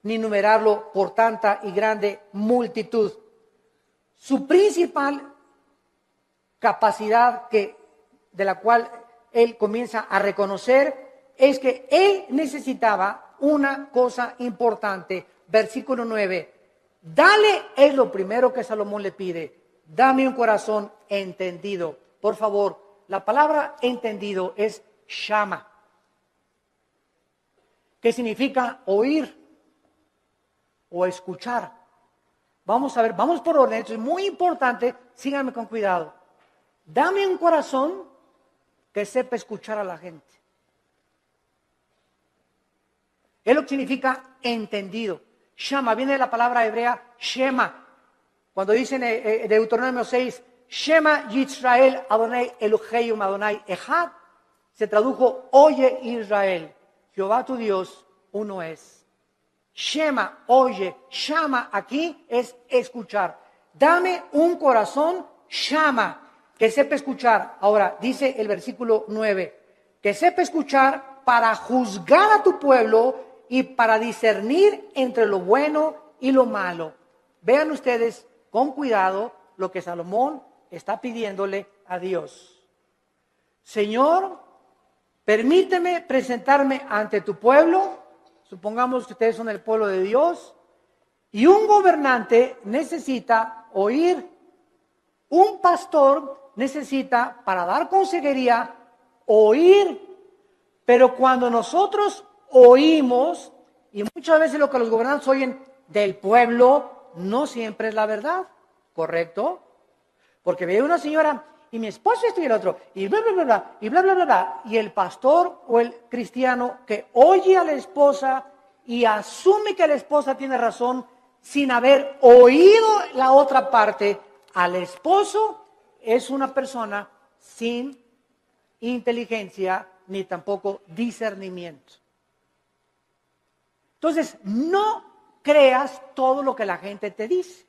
Speaker 1: ni numerarlo por tanta y grande multitud. Su principal capacidad, de la cual él comienza a reconocer, es que él necesitaba una cosa importante. Versículo 9, dale, es lo primero que Salomón le pide: dame un corazón entendido. Por favor, la palabra entendido es shama, que significa oír o escuchar. Vamos a ver, vamos por orden, esto es muy importante, síganme con cuidado. Dame un corazón que sepa escuchar a la gente. Es lo que significa entendido. Shama, viene de la palabra hebrea Shema. Cuando dicen en Deuteronomio 6, Shema Yisrael Adonai Elohim Adonai Echad, se tradujo, oye Israel, Jehová tu Dios, uno es. Shema, oye, Shama aquí es escuchar. Dame un corazón, Shama, que sepa escuchar. Ahora, dice el versículo 9, que sepa escuchar para juzgar a tu pueblo y para discernir entre lo bueno y lo malo. Vean ustedes con cuidado lo que Salomón está pidiéndole a Dios. Señor, permíteme presentarme ante tu pueblo, supongamos que ustedes son el pueblo de Dios, y un gobernante necesita oír, un pastor necesita, para dar consejería, oír, pero cuando nosotros oímos, y muchas veces lo que los gobernantes oyen del pueblo, no siempre es la verdad, ¿correcto? Porque ve una señora, y mi esposo esto y el otro, y bla, bla, bla, bla, y bla, bla, bla, bla, y el pastor o el cristiano que oye a la esposa y asume que la esposa tiene razón sin haber oído la otra parte, al esposo es una persona sin inteligencia ni tampoco discernimiento. Entonces, no creas todo lo que la gente te dice.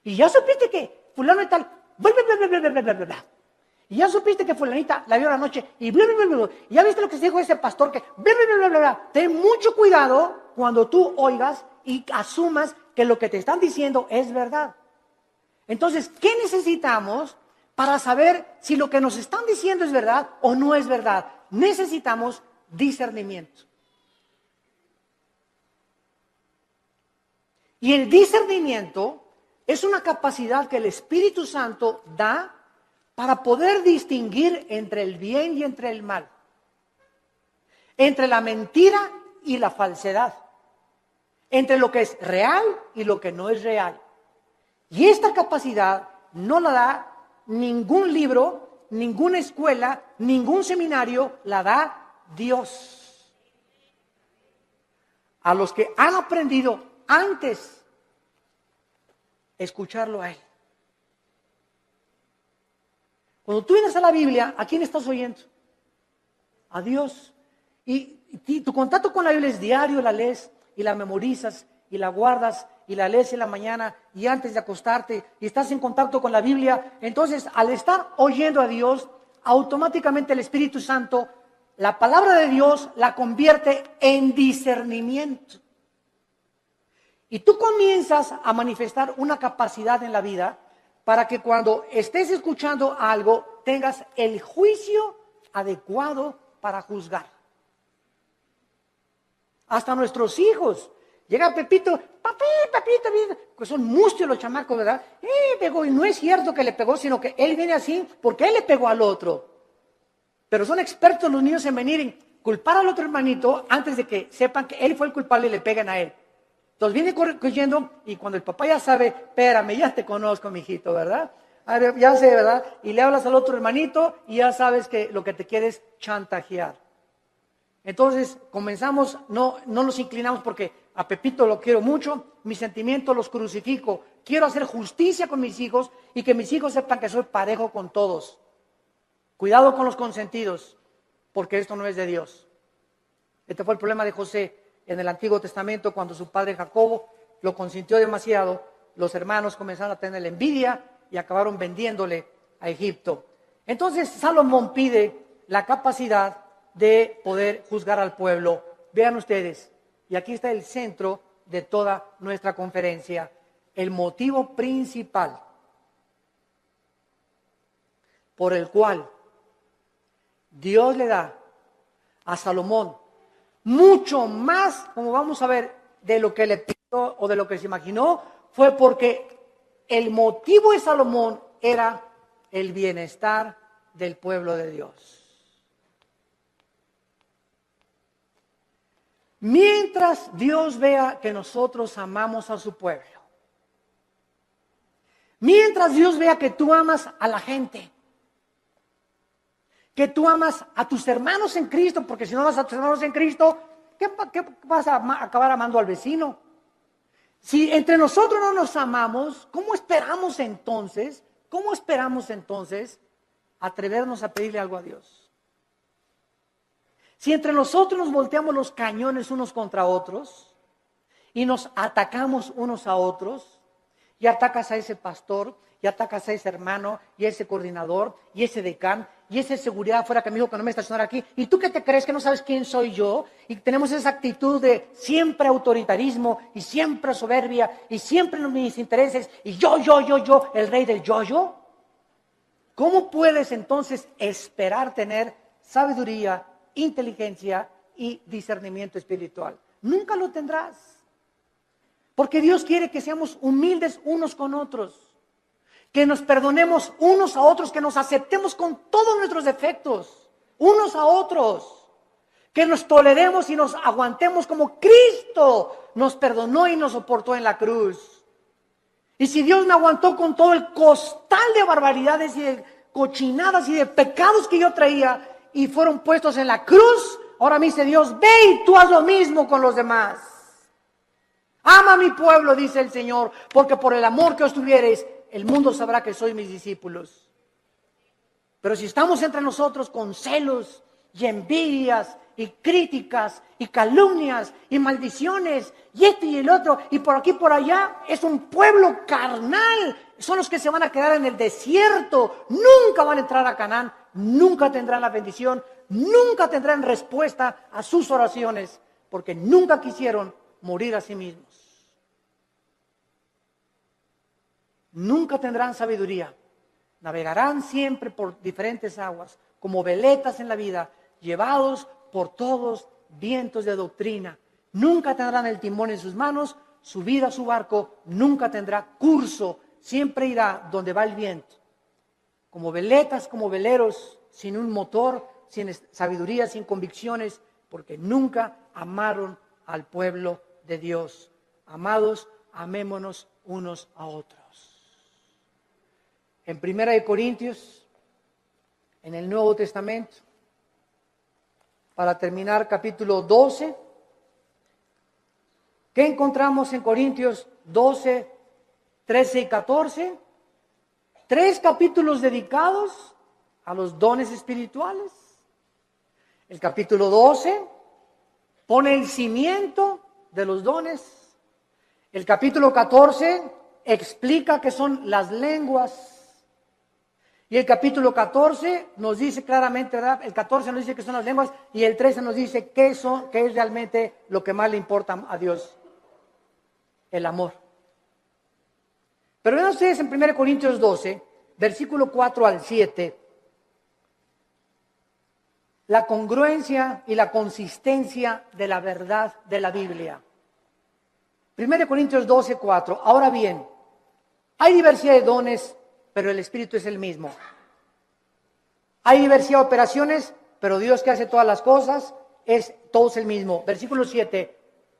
Speaker 1: Y ya supiste que fulano y tal, bla, bla, bla, bla, bla, bla, bla, bla. Y ya supiste que fulanita la vio la noche y bla, bla, bla, bla. Y ya viste lo que se dijo ese pastor que bla, bla, bla, bla, bla, bla. Ten mucho cuidado cuando tú oigas y asumas que lo que te están diciendo es verdad. Entonces, ¿qué necesitamos para saber si lo que nos están diciendo es verdad o no es verdad? Necesitamos discernimiento. Y el discernimiento es una capacidad que el Espíritu Santo da para poder distinguir entre el bien y entre el mal, entre la mentira y la falsedad, entre lo que es real y lo que no es real. Y esta capacidad no la da ningún libro, ninguna escuela, ningún seminario, la da Dios. A los que han aprendido antes escucharlo a Él. Cuando tú vienes a la Biblia, ¿a quién estás oyendo? A Dios. Y tu contacto con la Biblia es diario, la lees y la memorizas y la guardas y la lees en la mañana y antes de acostarte y estás en contacto con la Biblia. Entonces, al estar oyendo a Dios, automáticamente el Espíritu Santo, la palabra de Dios la convierte en discernimiento. Y tú comienzas a manifestar una capacidad en la vida para que cuando estés escuchando algo tengas el juicio adecuado para juzgar. Hasta nuestros hijos. Llega Pepito, papito, pues son mustios los chamacos, ¿verdad? Pegó, y no es cierto que le pegó, sino que él viene así porque él le pegó al otro. Pero son expertos los niños en venir en culpar al otro hermanito antes de que sepan que él fue el culpable y le pegan a él. Entonces viene corriendo y cuando el papá ya sabe, espérame, ya te conozco, mijito, ¿verdad? A ver, ya sé, ¿verdad? Y le hablas al otro hermanito y ya sabes que lo que te quiere es chantajear. Entonces comenzamos, no nos inclinamos porque a Pepito lo quiero mucho, mis sentimientos los crucifico. Quiero hacer justicia con mis hijos y que mis hijos sepan que soy parejo con todos. Cuidado con los consentidos, porque esto no es de Dios. Este fue el problema de José en el Antiguo Testamento, cuando su padre Jacobo lo consintió demasiado, los hermanos comenzaron a tener envidia y acabaron vendiéndole a Egipto. Entonces Salomón pide la capacidad de poder juzgar al pueblo. Vean ustedes, y aquí está el centro de toda nuestra conferencia, el motivo principal por el cual Dios le da a Salomón mucho más, como vamos a ver, de lo que le pidió o de lo que se imaginó, fue porque el motivo de Salomón era el bienestar del pueblo de Dios. Mientras Dios vea que nosotros amamos a su pueblo, mientras Dios vea que tú amas a la gente, que tú amas a tus hermanos en Cristo, porque si no amas a tus hermanos en Cristo, ¿qué vas a acabar amando al vecino? Si entre nosotros no nos amamos, ¿cómo esperamos entonces atrevernos a pedirle algo a Dios? Si entre nosotros nos volteamos los cañones unos contra otros y nos atacamos unos a otros, y atacas a ese pastor, y atacas a ese hermano, y a ese coordinador, y ese decán, y ese seguridad afuera que me dijo que no me estacionara aquí, ¿y tú qué te crees que no sabes quién soy yo? Y tenemos esa actitud de siempre autoritarismo, y siempre soberbia, y siempre mis intereses, y yo, el rey del yo. ¿Cómo puedes entonces esperar tener sabiduría, inteligencia y discernimiento espiritual? Nunca lo tendrás. Porque Dios quiere que seamos humildes unos con otros, que nos perdonemos unos a otros, que nos aceptemos con todos nuestros defectos, unos a otros, que nos toleremos y nos aguantemos como Cristo nos perdonó y nos soportó en la cruz. Y si Dios me aguantó con todo el costal de barbaridades y de cochinadas y de pecados que yo traía y fueron puestos en la cruz, ahora me dice Dios, ve y tú haz lo mismo con los demás. Ama a mi pueblo, dice el Señor, porque por el amor que os tuviereis, el mundo sabrá que sois mis discípulos. Pero si estamos entre nosotros con celos y envidias y críticas y calumnias y maldiciones y esto y el otro y por aquí y por allá, es un pueblo carnal. Son los que se van a quedar en el desierto, nunca van a entrar a Canaán, nunca tendrán la bendición, nunca tendrán respuesta a sus oraciones, porque nunca quisieron morir a sí mismos. Nunca tendrán sabiduría. Navegarán siempre por diferentes aguas, como veletas en la vida, llevados por todos vientos de doctrina. Nunca tendrán el timón en sus manos, su vida, su barco, nunca tendrá curso, siempre irá donde va el viento. Como veletas, como veleros, sin un motor, sin sabiduría, sin convicciones, porque nunca amaron al pueblo de Dios. Amados, amémonos unos a otros. En 1 Corintios, en el Nuevo Testamento, para terminar, capítulo 12, ¿qué encontramos en Corintios 12, 13 y 14? 3 capítulos dedicados a los dones espirituales. El capítulo 12 pone el cimiento de los dones. El capítulo 14 explica qué son las lenguas. Y el capítulo 14 nos dice claramente, ¿verdad? El 14 nos dice que son las lenguas y el 13 nos dice qué es realmente lo que más le importa a Dios. El amor. Pero vean ustedes en 1 Corintios 12, versículo 4 al 7, la congruencia y la consistencia de la verdad de la Biblia. 1 Corintios 12, 4. Ahora bien, hay diversidad de dones, pero el Espíritu es el mismo. Hay diversidad de operaciones, pero Dios que hace todas las cosas, todo es el mismo. Versículo 7,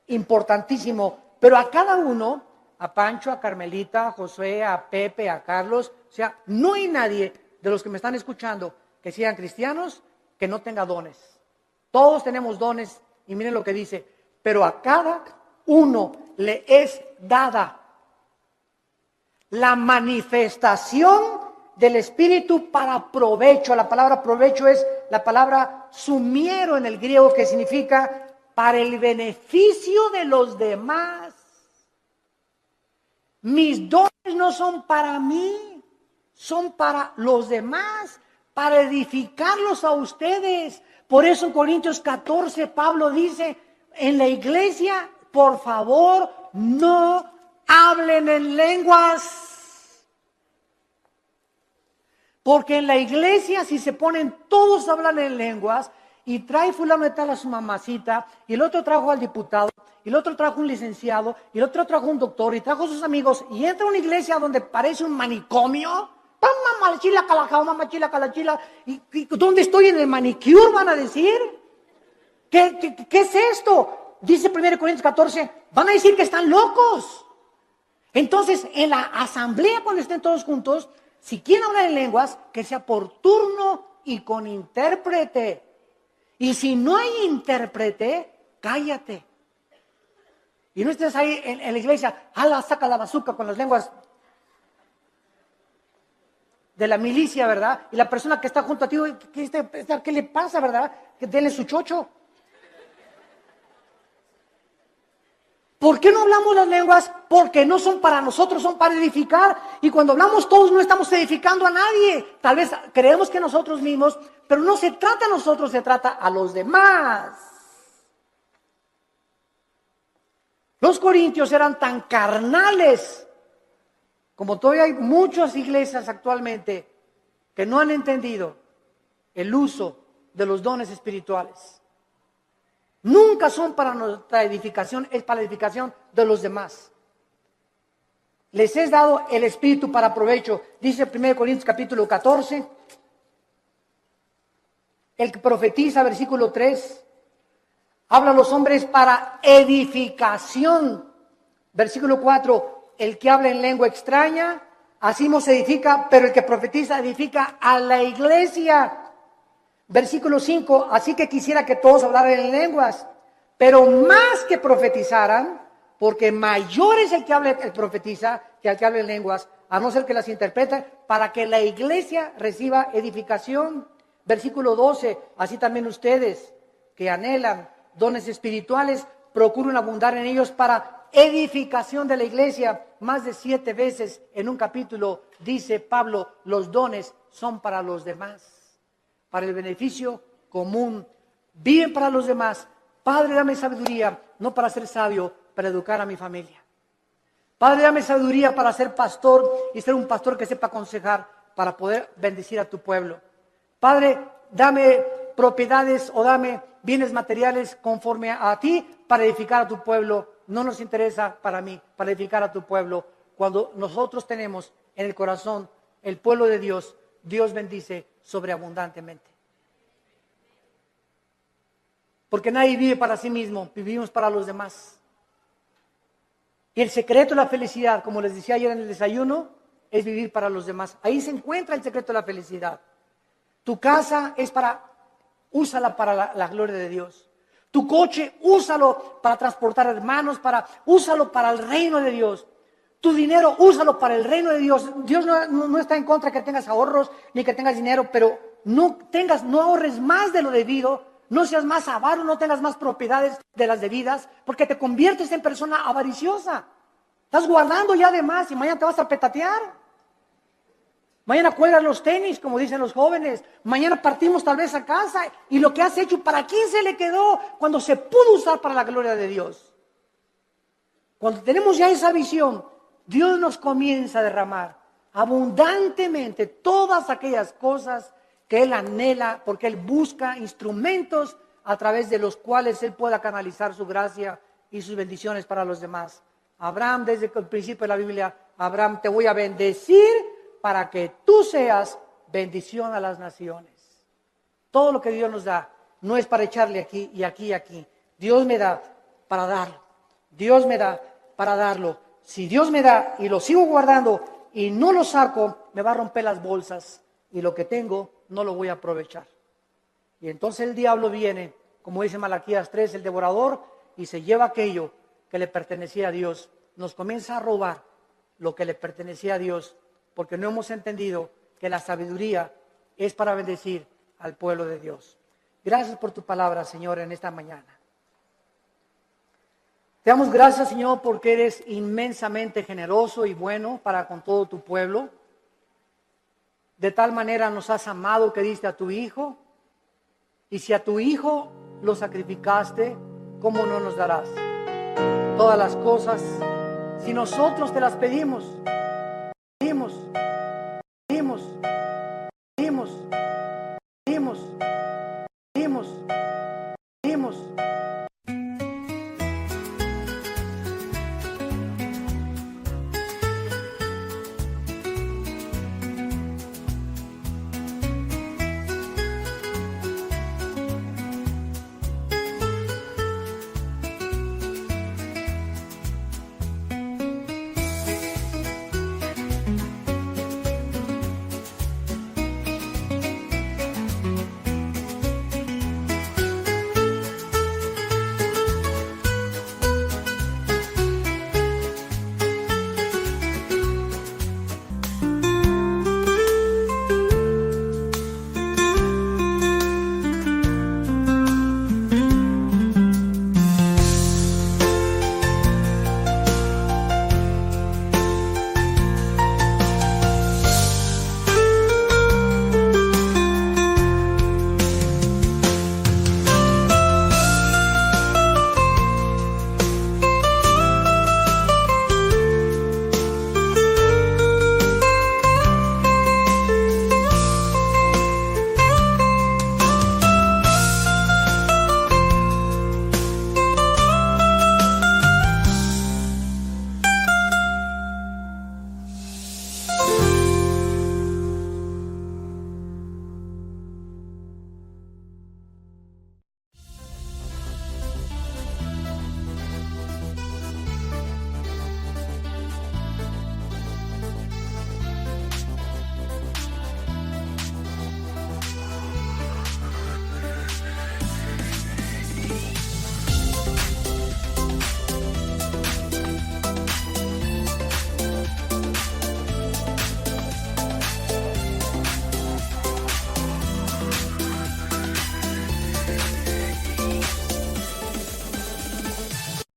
Speaker 1: importantísimo. Pero a cada uno, a Pancho, a Carmelita, a Josué, a Pepe, a Carlos, o sea, no hay nadie de los que me están escuchando que sean cristianos que no tenga dones. Todos tenemos dones y miren lo que dice, pero a cada uno le es dada la manifestación del Espíritu para provecho. La palabra provecho es la palabra sumiero en el griego, que significa para el beneficio de los demás. Mis dones no son para mí, son para los demás, para edificarlos a ustedes. Por eso en Corintios 14 Pablo dice, en la iglesia, por favor, no hablen en lenguas. Porque en la iglesia, si se ponen todos a hablar en lenguas, y trae fulano de tal a su mamacita, y el otro trajo al diputado, y el otro trajo un licenciado, y el otro trajo un doctor, y trajo a sus amigos, y entra a una iglesia donde parece un manicomio, mamachila, calajao, mamachila, calachila, ¿y dónde estoy en el manicure? Van a decir, ¿qué es esto? dice 1 Corintios 14, van a decir que están locos. Entonces, en la asamblea, cuando estén todos juntos, si quieren hablar en lenguas, que sea por turno y con intérprete. Y si no hay intérprete, cállate. Y no estés ahí en la iglesia, saca la bazuca con las lenguas de la milicia, ¿verdad? Y la persona que está junto a ti, ¿qué le pasa, verdad? Que denle su chocho. ¿Por qué no hablamos las lenguas? Porque no son para nosotros, son para edificar. Y cuando hablamos todos no estamos edificando a nadie. Tal vez creemos que nosotros mismos, pero no se trata a nosotros, se trata a los demás. Los corintios eran tan carnales, como todavía hay muchas iglesias actualmente que no han entendido el uso de los dones espirituales. Nunca son para nuestra edificación, es para la edificación de los demás. Les es dado el Espíritu para provecho. Dice 1 Corintios capítulo 14. El que profetiza, versículo 3. Habla a los hombres para edificación. Versículo 4. El que habla en lengua extraña, así no se edifica, pero el que profetiza edifica a la iglesia. Versículo 5, así que quisiera que todos hablaran en lenguas, pero más que profetizaran, porque mayor es el que habla, el profetiza, que el que habla en lenguas, a no ser que las interprete, para que la iglesia reciba edificación. Versículo 12, así también ustedes que anhelan dones espirituales, procuren abundar en ellos para edificación de la iglesia. Más de 7 veces en un capítulo dice Pablo, los dones son para los demás, para el beneficio común, viven para los demás. Padre, dame sabiduría, no para ser sabio, para educar a mi familia. Padre, dame sabiduría para ser pastor y ser un pastor que sepa aconsejar para poder bendecir a tu pueblo. Padre, dame propiedades o dame bienes materiales conforme a ti para edificar a tu pueblo. No nos interesa para mí, para edificar a tu pueblo. Cuando nosotros tenemos en el corazón el pueblo de Dios, Dios bendice sobreabundantemente. Porque nadie vive para sí mismo, vivimos para los demás. Y el secreto de la felicidad, como les decía ayer en el desayuno, es vivir para los demás. Ahí se encuentra el secreto de la felicidad. Tu casa es úsala para la gloria de Dios. Tu coche, úsalo para transportar hermanos, úsalo para el reino de Dios. Tu dinero, úsalo para el reino de Dios. Dios no está en contra que tengas ahorros ni que tengas dinero, pero no ahorres más de lo debido, no seas más avaro, no tengas más propiedades de las debidas, porque te conviertes en persona avariciosa. Estás guardando ya de más y mañana te vas a petatear. Mañana cuelgas los tenis, como dicen los jóvenes. Mañana partimos tal vez a casa y lo que has hecho, ¿para quién se le quedó cuando se pudo usar para la gloria de Dios? Cuando tenemos ya esa visión, Dios nos comienza a derramar abundantemente todas aquellas cosas que Él anhela, porque Él busca instrumentos a través de los cuales Él pueda canalizar su gracia y sus bendiciones para los demás. Abraham, desde el principio de la Biblia, Abraham, te voy a bendecir para que tú seas bendición a las naciones. Todo lo que Dios nos da no es para echarle aquí y aquí y aquí. Dios me da para darlo. Dios me da para darlo. Si Dios me da y lo sigo guardando y no lo saco, me va a romper las bolsas y lo que tengo no lo voy a aprovechar. Y entonces el diablo viene, como dice Malaquías 3, el devorador, y se lleva aquello que le pertenecía a Dios. Nos comienza a robar lo que le pertenecía a Dios, porque no hemos entendido que la sabiduría es para bendecir al pueblo de Dios. Gracias por tu palabra, Señor, en esta mañana. Te damos gracias, Señor, porque eres inmensamente generoso y bueno para con todo tu pueblo. De tal manera nos has amado que diste a tu Hijo. Y si a tu Hijo lo sacrificaste, ¿cómo no nos darás todas las cosas? Si nosotros te las pedimos,